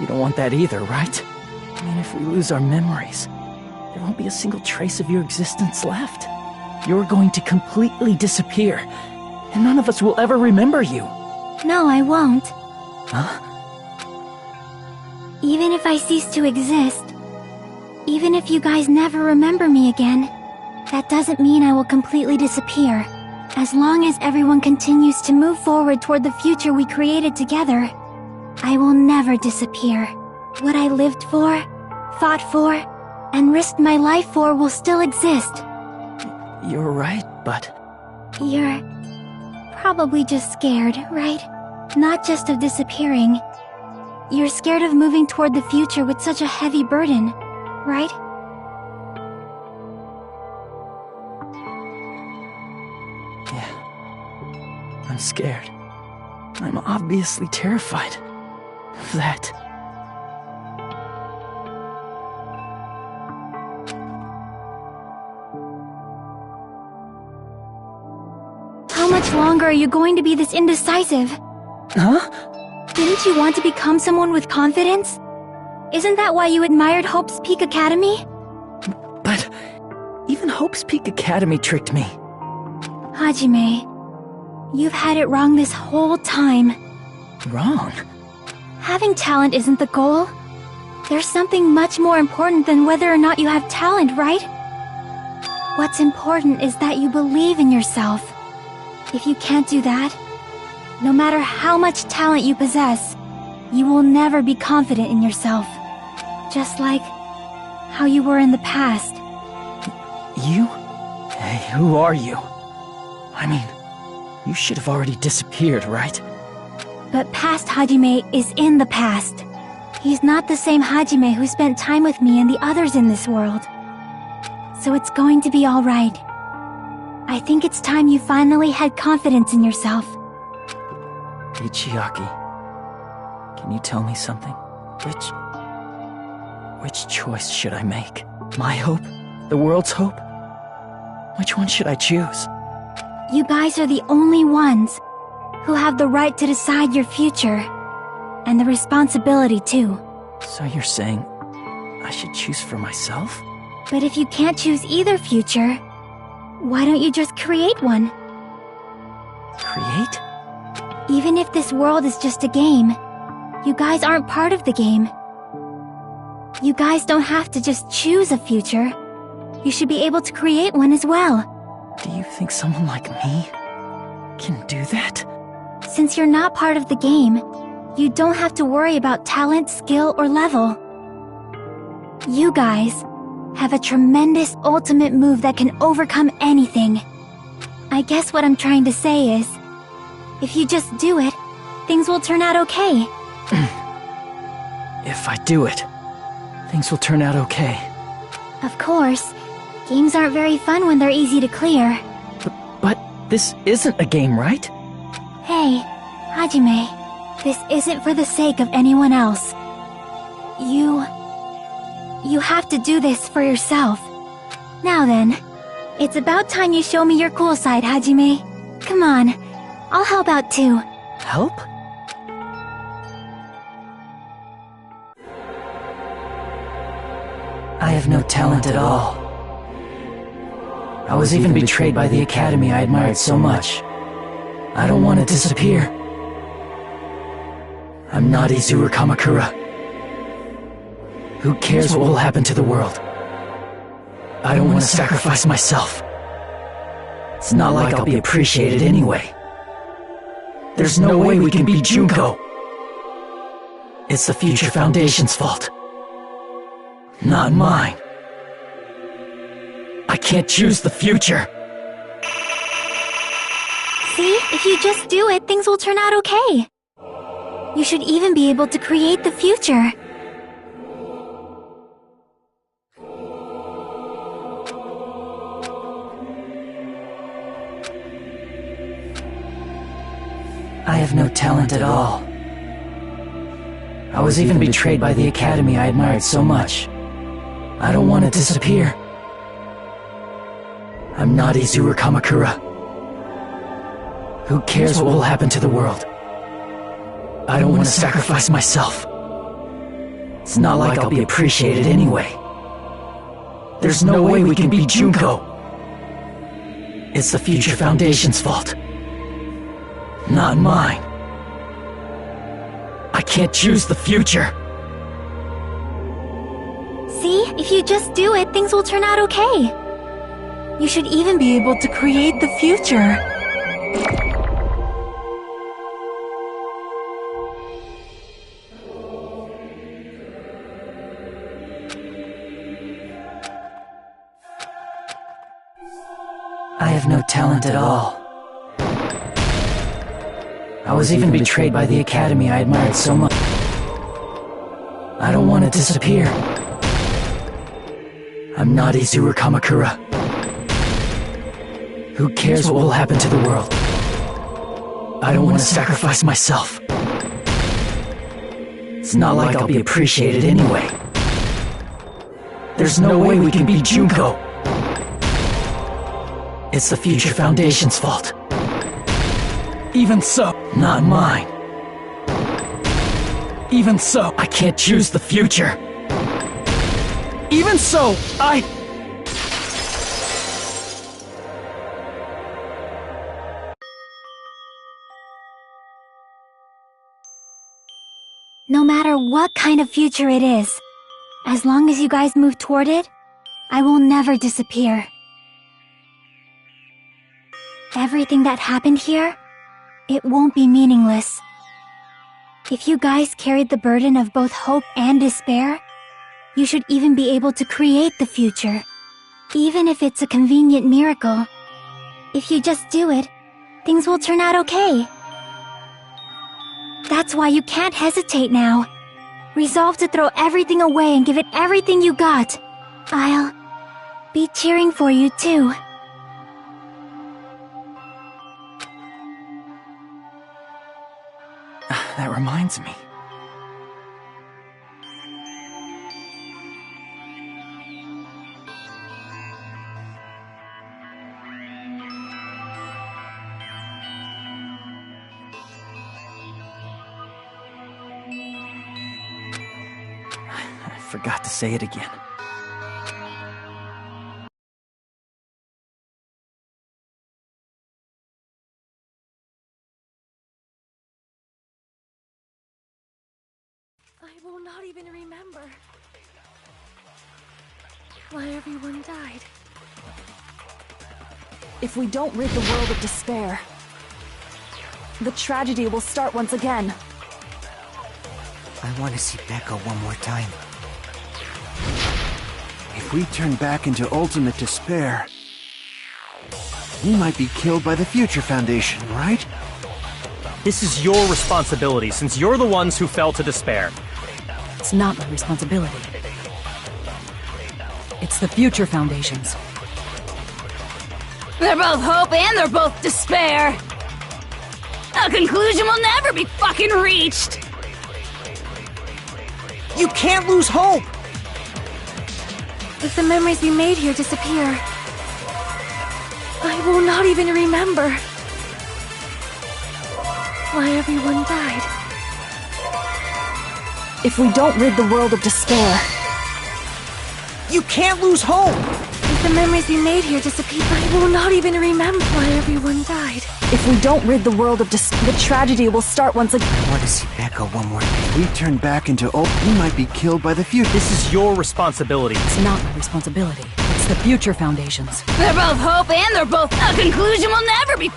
[SPEAKER 3] you don't want that either, right? I mean, if we lose our memories, there won't be a single trace of your existence left. You're going to completely disappear, and none of us will ever remember you.
[SPEAKER 4] No, I won't.
[SPEAKER 3] Huh?
[SPEAKER 4] Even if I cease to exist, even if you guys never remember me again, that doesn't mean I will completely disappear. As long as everyone continues to move forward toward the future we created together, I will never disappear. What I lived for, fought for, and risked my life for will still exist.
[SPEAKER 3] You're right, but...
[SPEAKER 4] You're probably just scared, right? Not just of disappearing. You're scared of moving toward the future with such a heavy burden, right?
[SPEAKER 3] Yeah. I'm scared. I'm obviously terrified of that.
[SPEAKER 4] How much longer are you going to be this indecisive?
[SPEAKER 3] Huh?
[SPEAKER 4] Didn't you want to become someone with confidence? Isn't that why you admired Hope's Peak Academy?
[SPEAKER 3] But even Hope's Peak Academy tricked me.
[SPEAKER 4] Hajime, you've had it wrong this whole time.
[SPEAKER 3] Wrong?
[SPEAKER 4] Having talent isn't the goal. There's something much more important than whether or not you have talent, right? What's important is that you believe in yourself. If you can't do that, no matter how much talent you possess, you will never be confident in yourself. Just like how you were in the past.
[SPEAKER 3] You? Hey, who are you? I mean, you should have already disappeared, right?
[SPEAKER 4] But past Hajime is in the past. He's not the same Hajime who spent time with me and the others in this world. So it's going to be alright. I think it's time you finally had confidence in yourself.
[SPEAKER 3] Chiaki, can you tell me something? Which choice should I make? My hope? The world's hope? Which one should I choose?
[SPEAKER 4] You guys are the only ones who have the right to decide your future. And the responsibility, too.
[SPEAKER 3] So you're saying I should choose for myself?
[SPEAKER 4] But if you can't choose either future, why don't you just create one?
[SPEAKER 3] Create?
[SPEAKER 4] Even if this world is just a game, you guys aren't part of the game. You guys don't have to just choose a future. You should be able to create one as well.
[SPEAKER 3] Do you think someone like me can do that?
[SPEAKER 4] Since you're not part of the game, you don't have to worry about talent, skill, or level. You guys have a tremendous ultimate move that can overcome anything. I guess what I'm trying to say is, if you just do it, things will turn out okay.
[SPEAKER 3] If I do it, things will turn out okay.
[SPEAKER 4] Of course, games aren't very fun when they're easy to clear.
[SPEAKER 3] But this isn't a game, right?
[SPEAKER 4] Hey, Hajime, this isn't for the sake of anyone else. You have to do this for yourself. Now then, it's about time you show me your cool side, Hajime. Come on, I'll help out too.
[SPEAKER 3] Help? I have no talent at all. I was even betrayed by the academy I admired so much. I don't want to disappear. I'm not Izuru Kamakura. Who cares what will happen to the world? I don't want to sacrifice myself. It's not like I'll be appreciated anyway. There's no way we can beat Junko. It's the Future Foundation's fault. Not mine. I can't choose the future.
[SPEAKER 4] See, if you just do it, things will turn out okay. You should even be able to create the future.
[SPEAKER 3] I have no talent at all. I was even betrayed by the academy I admired so much. I don't want to disappear. I'm not Izuru Kamakura. Who cares what will happen to the world? I don't want to sacrifice myself. It's not like I'll be appreciated anyway. There's no way we can beat Junko. It's the Future Foundation's fault. Not mine. I can't choose the future.
[SPEAKER 4] See, if you just do it, things will turn out okay. You should even be able to create the future.
[SPEAKER 3] I have no talent at all. I was even betrayed by the academy I admired so much. I don't want to disappear. I'm not Izuru Kamakura. Who cares what will happen to the world? I don't want to sacrifice myself. It's not like I'll be appreciated anyway. There's no way we can beat Junko. It's the Future Foundation's fault. Even so, not mine. Even so, I can't choose the future. Even so,
[SPEAKER 4] No matter what kind of future it is, as long as you guys move toward it, I will never disappear. Everything that happened here, it won't be meaningless. If you guys carried the burden of both hope and despair, you should even be able to create the future. Even if it's a convenient miracle. If you just do it, things will turn out okay. That's why you can't hesitate now. Resolve to throw everything away and give it everything you got. I'll be cheering for you too.
[SPEAKER 3] That reminds me. I forgot to say it again.
[SPEAKER 4] I will not even remember why everyone died.
[SPEAKER 7] If we don't rid the world of despair, the tragedy will start once again.
[SPEAKER 2] I want to see Becca one more time.
[SPEAKER 9] If we turn back into ultimate despair, we might be killed by the Future Foundation, right?
[SPEAKER 5] This is your responsibility, since you're the ones who fell to despair.
[SPEAKER 8] It's not my responsibility. It's the Future Foundation's.
[SPEAKER 1] They're both hope and they're both despair. A conclusion will never be fucking reached.
[SPEAKER 2] You can't lose hope!
[SPEAKER 4] If the memories we made here disappear, I will not even remember why everyone died.
[SPEAKER 7] If we don't rid the world of despair,
[SPEAKER 2] You can't lose hope!
[SPEAKER 4] If the memories we made here disappear, I will not even remember why everyone died.
[SPEAKER 7] if we don't rid the world of despair, the tragedy will start once again.
[SPEAKER 2] I want to see Becca one more time.
[SPEAKER 9] If we turn back into we might be killed by the Future.
[SPEAKER 5] This is your responsibility.
[SPEAKER 8] It's not my responsibility. It's the Future Foundation's.
[SPEAKER 1] They're both hope and they're both. A conclusion will never be.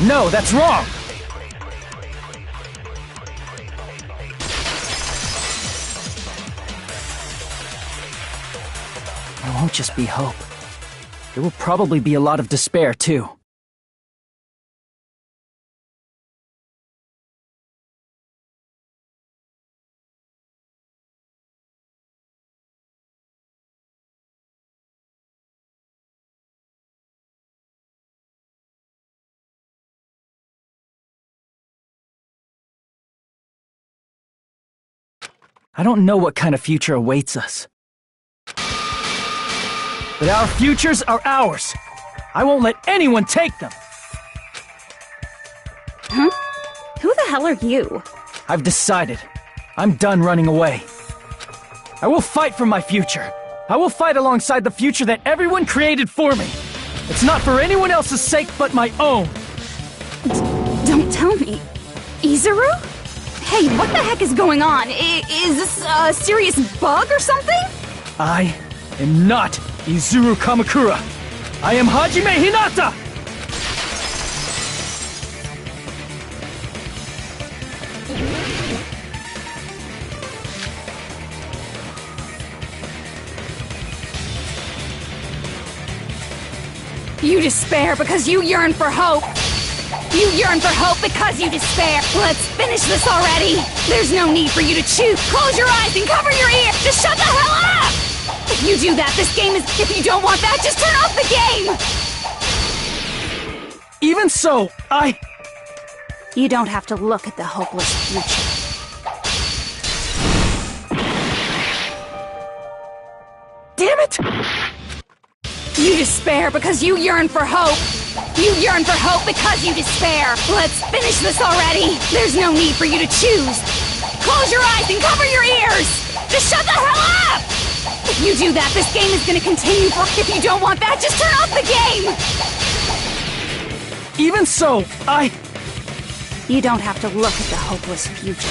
[SPEAKER 3] No, that's wrong! There won't just be hope. There will probably be a lot of despair, too. I don't know what kind of future awaits us. But our futures are ours. I won't let anyone take them.
[SPEAKER 1] Huh? Who the hell are you?
[SPEAKER 3] I've decided. I'm done running away. I will fight for my future. I will fight alongside the future that everyone created for me. It's not for anyone else's sake but my own.
[SPEAKER 1] Don't tell me. Izuru? Hey, what the heck is going on? Is this a serious bug or something?
[SPEAKER 3] I am not Izuru Kamakura. I am Hajime Hinata!
[SPEAKER 1] You despair because you yearn for hope. You yearn for hope because you despair. Let's finish this already. There's no need for you to choose. Close your eyes and cover your ears. Just shut the hell up! If you do that, this game is... If you don't want that, just turn off the game!
[SPEAKER 3] Even so,
[SPEAKER 1] You don't have to look at the hopeless future.
[SPEAKER 3] Damn it!
[SPEAKER 1] You despair because you yearn for hope. You yearn for hope because you despair. Let's finish this already. There's no need for you to choose. Close your eyes and cover your ears. Just shut the hell up! If you do that, this game is gonna continue for... If you don't want that, just turn off the game!
[SPEAKER 3] Even so,
[SPEAKER 1] You don't have to look at the hopeless future.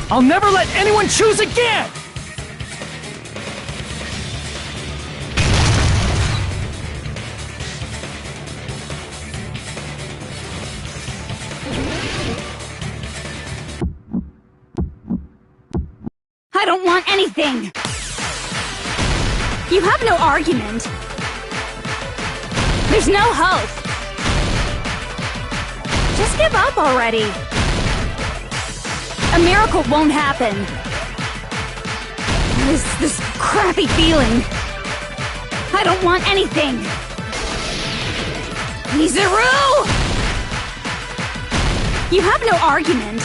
[SPEAKER 3] I'll never let anyone choose again!
[SPEAKER 1] I don't want anything! You have no argument. There's no hope. Just give up already. A miracle won't happen. This crappy feeling. I don't want anything. Izuru! You have no argument.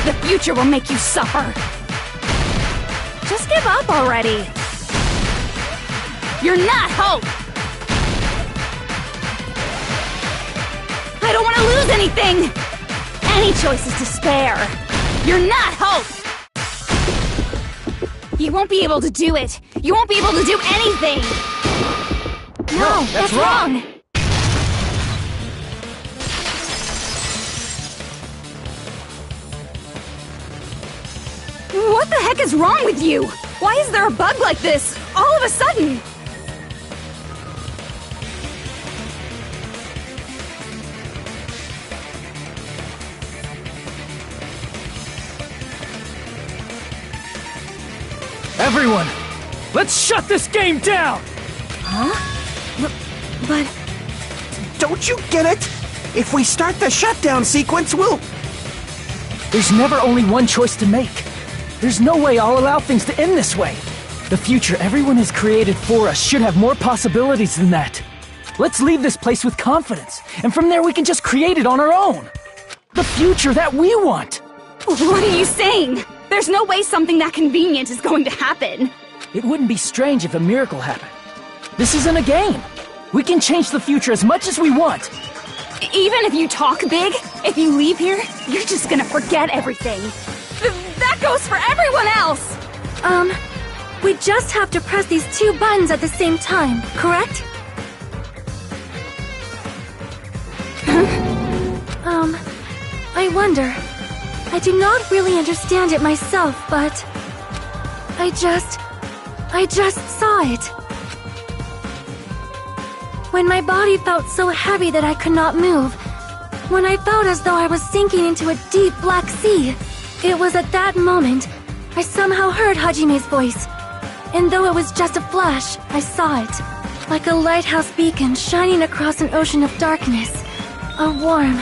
[SPEAKER 1] The future will make you suffer. Just give up already. You're not hope. I don't want to lose anything. Any choice is despair. You're not hope. You won't be able to do it. You won't be able to do anything. No, that's wrong. What the heck is wrong with you? Why is there a bug like this, all of a sudden?
[SPEAKER 3] Everyone, let's shut this game down!
[SPEAKER 1] But...
[SPEAKER 2] Don't you get it? If we start the shutdown sequence, we'll...
[SPEAKER 3] There's never only one choice to make. There's no way I'll allow things to end this way. The future everyone has created for us should have more possibilities than that. Let's leave this place with confidence, and from there we can just create it on our own. The future that we want!
[SPEAKER 1] What are you saying? There's no way something that convenient is going to happen.
[SPEAKER 3] It wouldn't be strange if a miracle happened. This isn't a game. We can change the future as much as we want.
[SPEAKER 1] Even if you talk big, if you leave here, you're just gonna forget everything. That goes for everyone else!
[SPEAKER 4] We just have to press these two buttons at the same time, correct? I wonder. I do not really understand it myself, but... I just saw it. When my body felt so heavy that I could not move. When I felt as though I was sinking into a deep black sea. It was at that moment I somehow heard Hajime's voice. And though it was just a flash, I saw it. Like a lighthouse beacon shining across an ocean of darkness. A warm,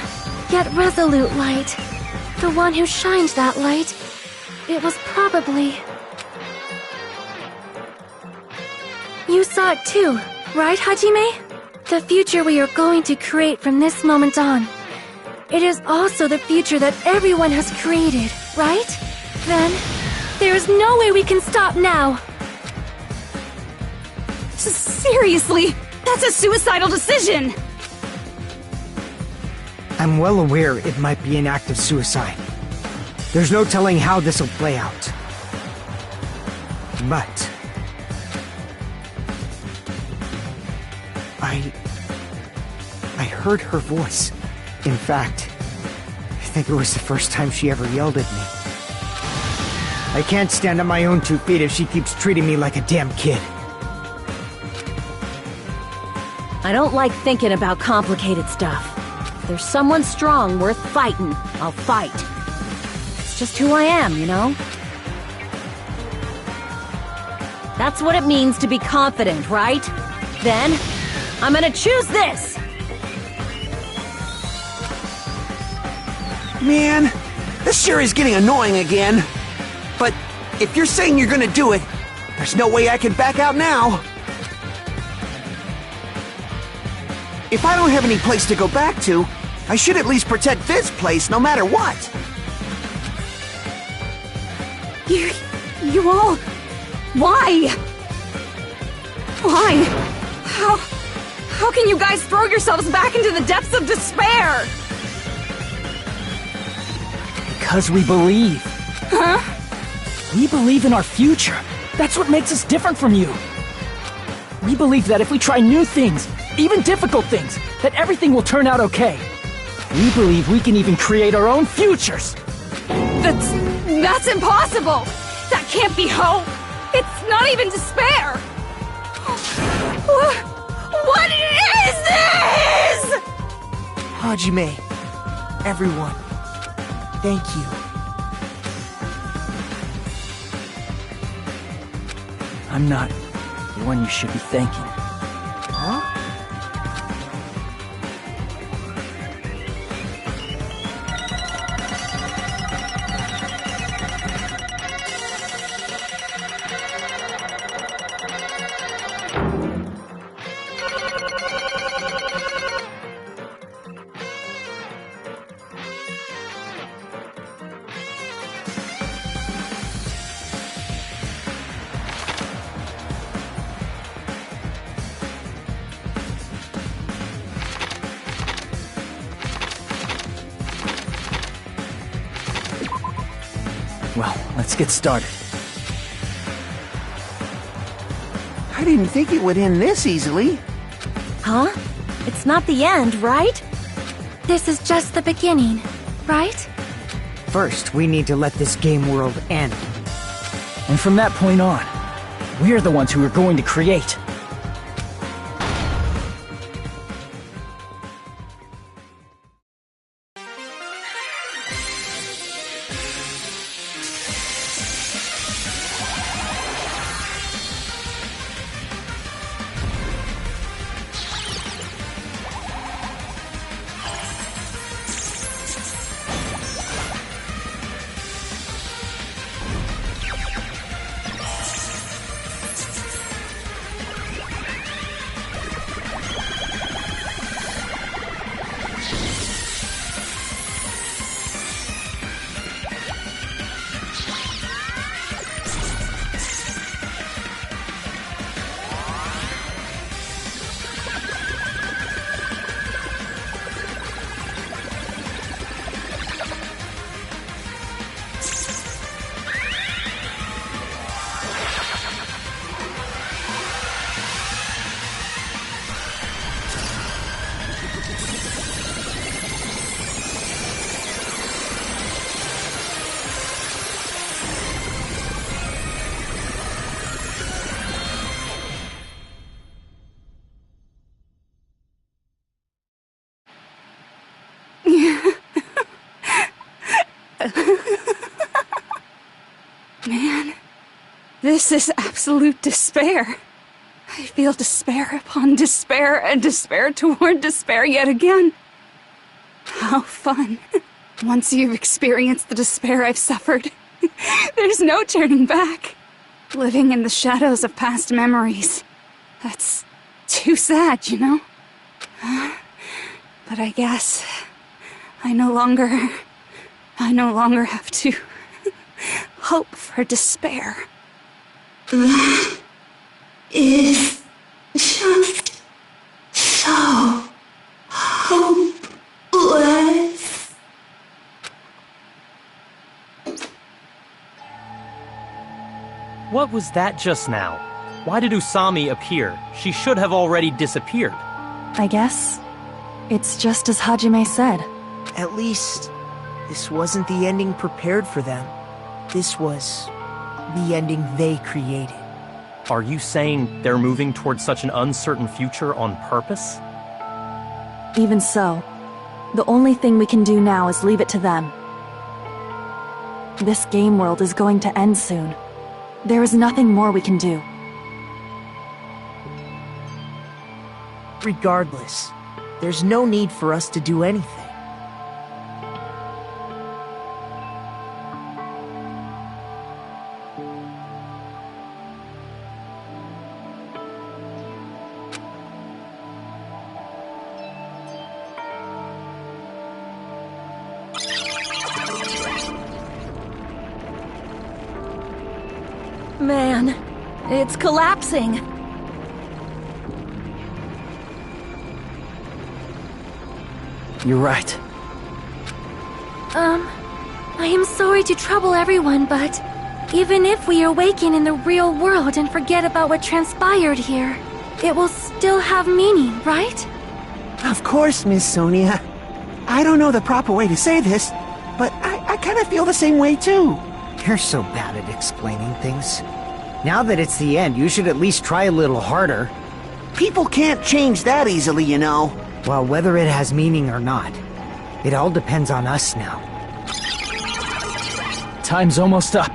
[SPEAKER 4] yet resolute light. The one who shined that light, it was probably... You saw it too, right, Hajime? The future we are going to create from this moment on. It is also the future that everyone has created, right? Then, there is no way we can stop now.
[SPEAKER 1] Seriously, that's a suicidal decision!
[SPEAKER 2] I'm well aware it might be an act of suicide. There's no telling how this will play out. But... I heard her voice. In fact, I think it was the first time she ever yelled at me. I can't stand on my own 2 feet if she keeps treating me like a damn kid.
[SPEAKER 8] I don't like thinking about complicated stuff. If there's someone strong worth fighting, I'll fight. It's just who I am, you know? That's what it means to be confident, right? Then, I'm gonna choose this!
[SPEAKER 9] Man, this sure is getting annoying again. But if you're saying you're gonna do it, there's no way I can back out now. If I don't have any place to go back to, I should at least protect this place no matter what.
[SPEAKER 1] You all... Why? Why? How can you guys throw yourselves back into the depths of despair?
[SPEAKER 3] Because we believe.
[SPEAKER 1] Huh?
[SPEAKER 3] We believe in our future. That's what makes us different from you. We believe that if we try new things, even difficult things, that everything will turn out okay. We believe we can even create our own futures.
[SPEAKER 1] That's impossible! That can't be hope! It's not even despair! What is this?!
[SPEAKER 2] Hajime, everyone, thank you.
[SPEAKER 3] I'm not the one you should be thanking.
[SPEAKER 2] Huh?
[SPEAKER 3] Well, let's get started.
[SPEAKER 9] I didn't think it would end this easily.
[SPEAKER 8] Huh? It's not the end, right?
[SPEAKER 4] This is just the beginning, right?
[SPEAKER 2] First, we need to let this game world end.
[SPEAKER 3] And from that point on, we're the ones who are going to create.
[SPEAKER 1] Man, this is absolute despair. I feel despair upon despair and despair toward despair yet again. How fun. Once you've experienced the despair I've suffered, there's no turning back. Living in the shadows of past memories. That's too sad, you know? But I guess I no longer have to hope for despair.
[SPEAKER 12] That is just so hopeless.
[SPEAKER 5] What was that just now? Why did Usami appear? She should have already disappeared.
[SPEAKER 7] I guess it's just as Hajime said.
[SPEAKER 2] At least, this wasn't the ending prepared for them. This was the ending they created.
[SPEAKER 5] Are you saying they're moving towards such an uncertain future on purpose?
[SPEAKER 7] Even so, the only thing we can do now is leave it to them. This game world is going to end soon. There is nothing more we can do.
[SPEAKER 2] Regardless, there's no need for us to do anything.
[SPEAKER 8] Man, it's collapsing.
[SPEAKER 3] You're right.
[SPEAKER 4] I am sorry to trouble everyone, but even if we awaken in the real world and forget about what transpired here, it will still have meaning, right?
[SPEAKER 9] Of course, Miss Sonia. I don't know the proper way to say this, but I kind of feel the same way too.
[SPEAKER 2] You're so bad at explaining things. Now that it's the end, you should at least try a little harder.
[SPEAKER 9] People can't change that easily, you know.
[SPEAKER 2] Well, whether it has meaning or not, it all depends on us now.
[SPEAKER 3] Time's almost up.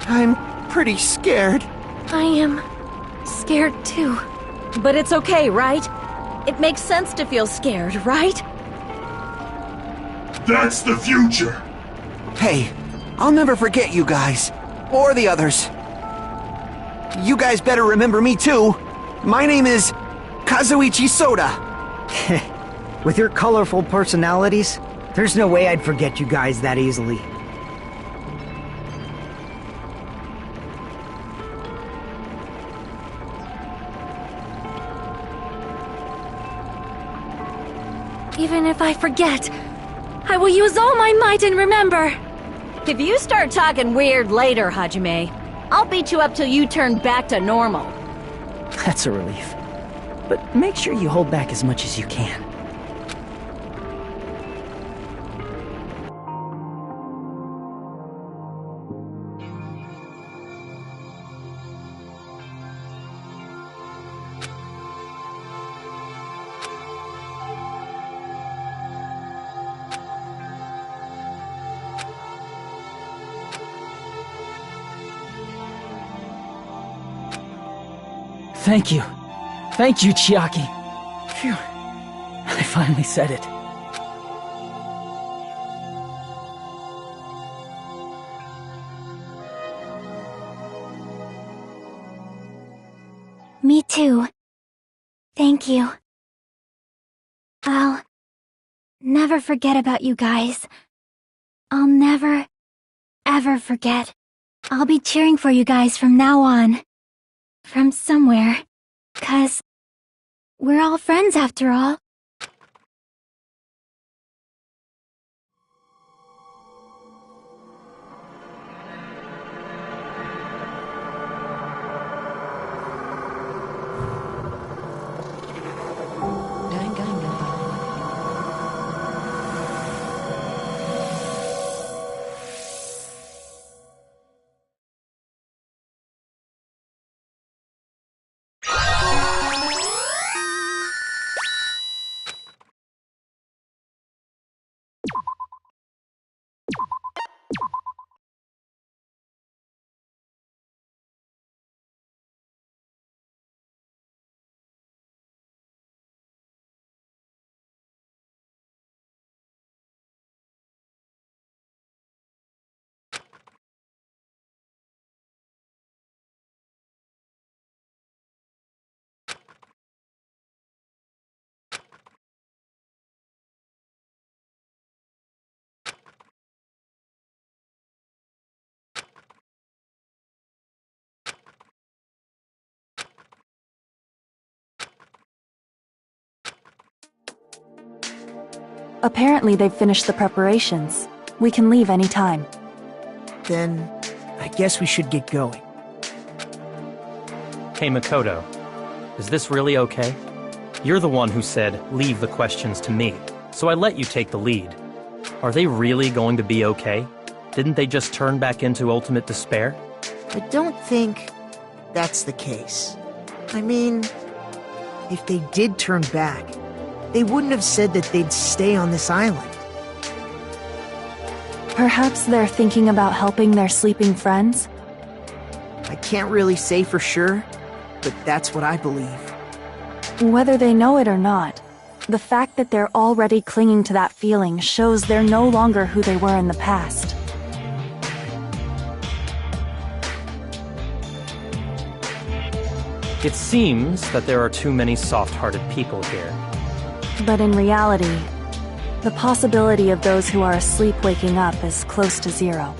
[SPEAKER 9] I'm pretty scared.
[SPEAKER 4] I am scared too.
[SPEAKER 8] But it's okay, right? It makes sense to feel scared, right?
[SPEAKER 11] That's the future.
[SPEAKER 9] Hey, I'll never forget you guys. Or the others. You guys better remember me too. My name is Kazuichi Soda.
[SPEAKER 2] With your colorful personalities, there's no way I'd forget you guys that easily.
[SPEAKER 4] Even if I forget, I will use all my might and remember.
[SPEAKER 8] If you start talking weird later, Hajime, I'll beat you up till you turn back to normal.
[SPEAKER 3] That's a relief. But make sure you hold back as much as you can. Thank you. Thank you, Chiaki. Phew. I finally said it.
[SPEAKER 4] Me too. Thank you. I'll never forget about you guys. I'll never, ever forget. I'll be cheering for you guys from now on. From somewhere. 'Cause we're all friends after all.
[SPEAKER 7] Apparently they've finished the preparations. We can leave any time.
[SPEAKER 2] Then, I guess we should get going.
[SPEAKER 5] Hey, Makoto. Is this really okay? You're the one who said, leave the questions to me, so I let you take the lead. Are they really going to be okay? Didn't they just turn back into ultimate despair?
[SPEAKER 2] I don't think that's the case. I mean, if they did turn back, they wouldn't have said that they'd stay on this island.
[SPEAKER 7] Perhaps they're thinking about helping their sleeping friends?
[SPEAKER 2] I can't really say for sure, but that's what I believe.
[SPEAKER 7] Whether they know it or not, the fact that they're already clinging to that feeling shows they're no longer who they were in the past.
[SPEAKER 5] It seems that there are too many soft-hearted people here.
[SPEAKER 7] But in reality, the possibility of those who are asleep waking up is close to zero.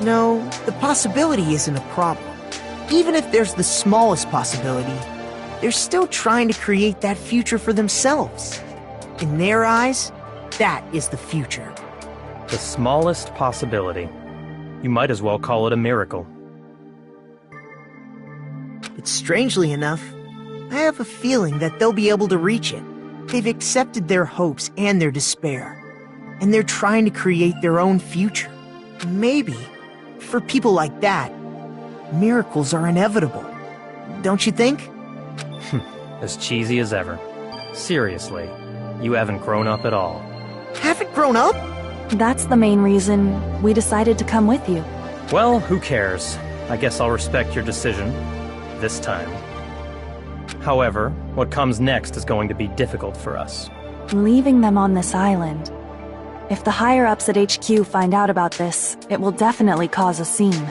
[SPEAKER 2] No, the possibility isn't a problem. Even if there's the smallest possibility, they're still trying to create that future for themselves. In their eyes, that is the future.
[SPEAKER 5] The smallest possibility. You might as well call it a miracle.
[SPEAKER 2] But strangely enough, I have a feeling that they'll be able to reach it. They've accepted their hopes and their despair, and they're trying to create their own future. Maybe, for people like that, miracles are inevitable. Don't you think?
[SPEAKER 5] As cheesy as ever. Seriously, you haven't grown up at all.
[SPEAKER 2] Haven't grown up?
[SPEAKER 7] That's the main reason we decided to come with you.
[SPEAKER 5] Well, who cares? I guess I'll respect your decision. This time. However, what comes next is going to be difficult for us.
[SPEAKER 7] Leaving them on this island. If the higher-ups at HQ find out about this, it will definitely cause a scene.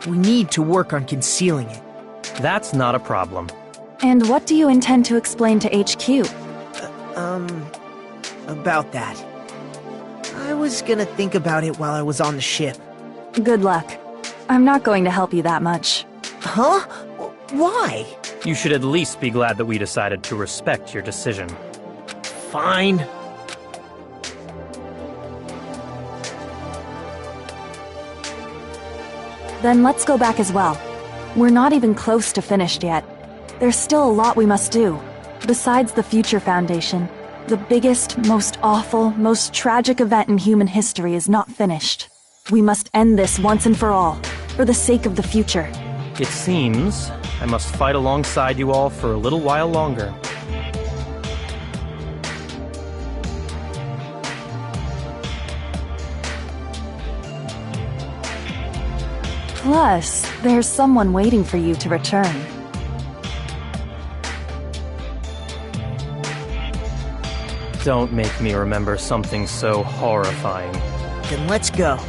[SPEAKER 2] We need to work on concealing it.
[SPEAKER 5] That's not a problem.
[SPEAKER 7] And what do you intend to explain to HQ?
[SPEAKER 2] About that. I was gonna think about it while I was on the ship.
[SPEAKER 7] Good luck. I'm not going to help you that much.
[SPEAKER 2] Huh? Why?
[SPEAKER 5] You should at least be glad that we decided to respect your decision.
[SPEAKER 2] Fine.
[SPEAKER 7] Then let's go back as well. We're not even close to finished yet. There's still a lot we must do. Besides the Future Foundation, the biggest, most awful, most tragic event in human history is not finished. We must end this once and for all, for the sake of the future.
[SPEAKER 5] It seems I must fight alongside you all for a little while longer.
[SPEAKER 7] Plus, there's someone waiting for you to return.
[SPEAKER 5] Don't make me remember something so horrifying.
[SPEAKER 2] Then let's go.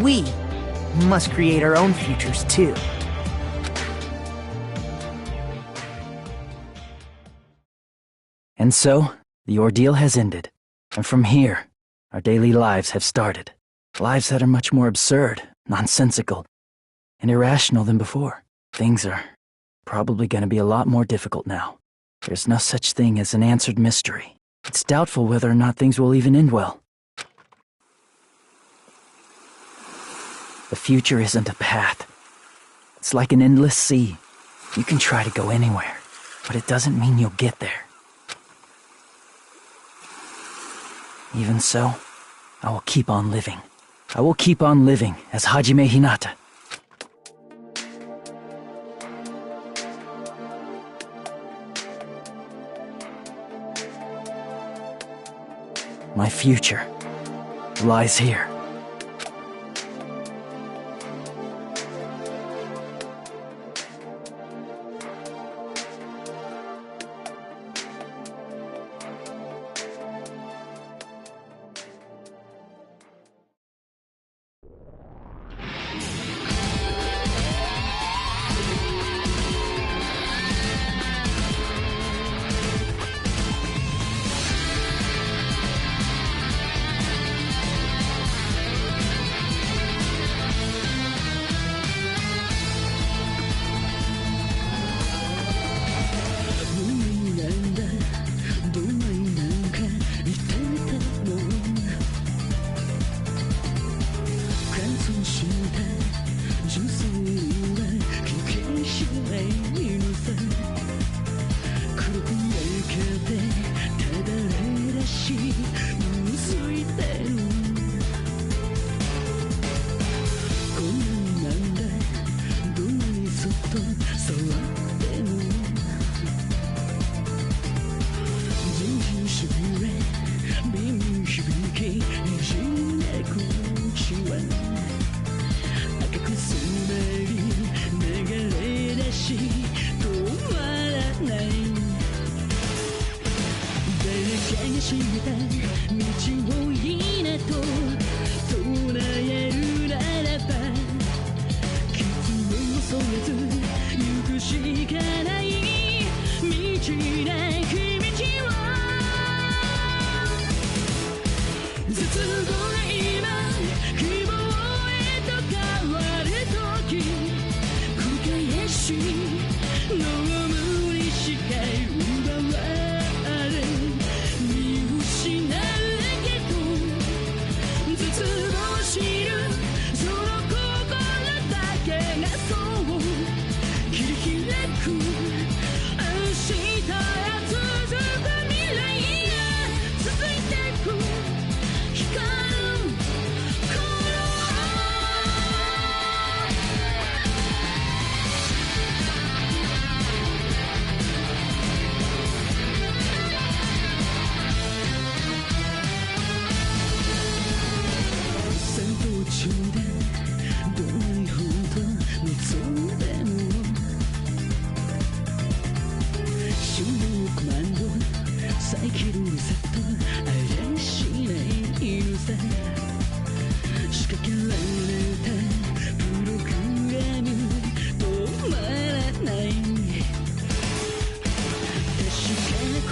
[SPEAKER 2] We must create our own futures too.
[SPEAKER 3] And so, the ordeal has ended. And from here, our daily lives have started. Lives that are much more absurd, nonsensical, and irrational than before. Things are probably going to be a lot more difficult now. There's no such thing as an answered mystery. It's doubtful whether or not things will even end well. The future isn't a path. It's like an endless sea. You can try to go anywhere, but it doesn't mean you'll get there. Even so, I will keep on living. I will keep on living as Hajime Hinata. My future lies here.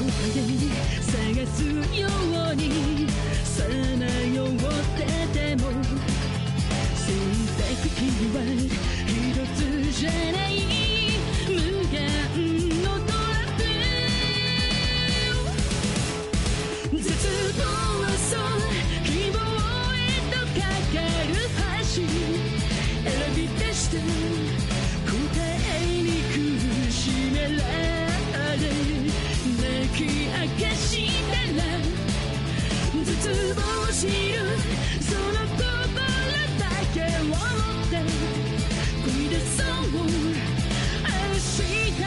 [SPEAKER 13] 探すようにさまよってても選択肢は一つじゃない無限のトラップ絶望はそう希望へとかかる橋選び出した答えに苦しめられ泣き明かしたら絶望知るその心だけを持って繰り出そう明日が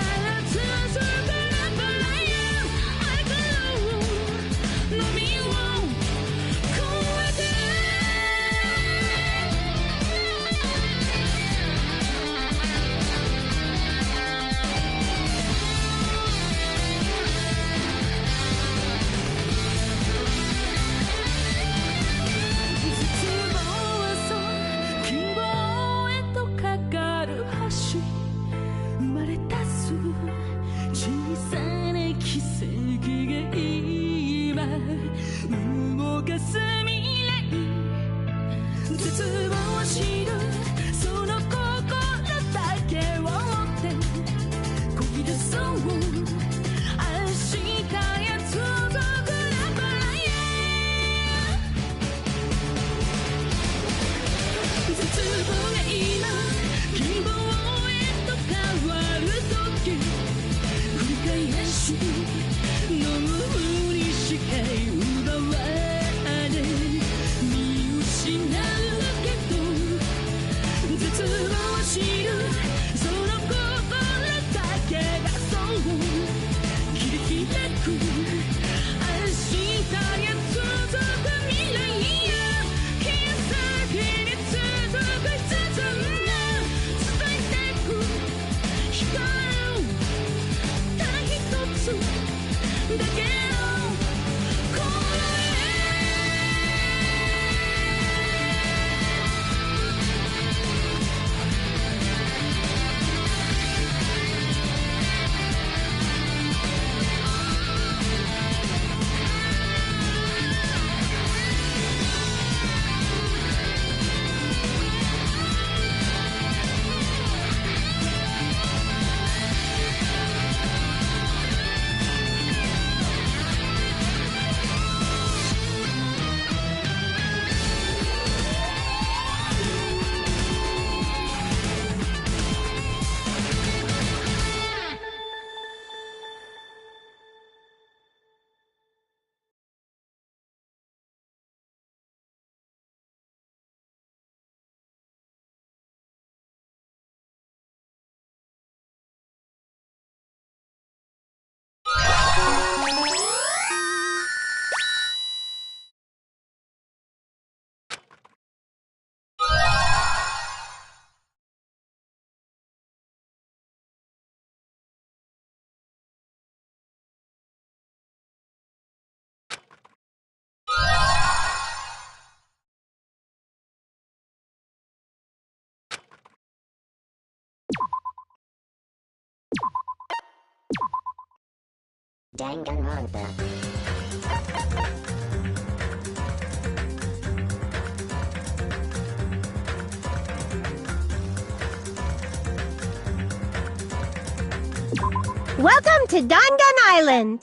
[SPEAKER 13] 続くラバラや悪の波を越えて生まれ出す小さな奇跡が今動かす未来絶望知るその心だけを持ってこぎ出そう明日へ続くラバラへ絶望が今希望変わる時繰り返し飲むふりして奪われ見失うけど絶望知るその心だけがそう切り開く明日へ続く未来や奇跡に続く必然が伝えてく光るただ一つだけの声Danganronpa.
[SPEAKER 14] Welcome to Dangan Island!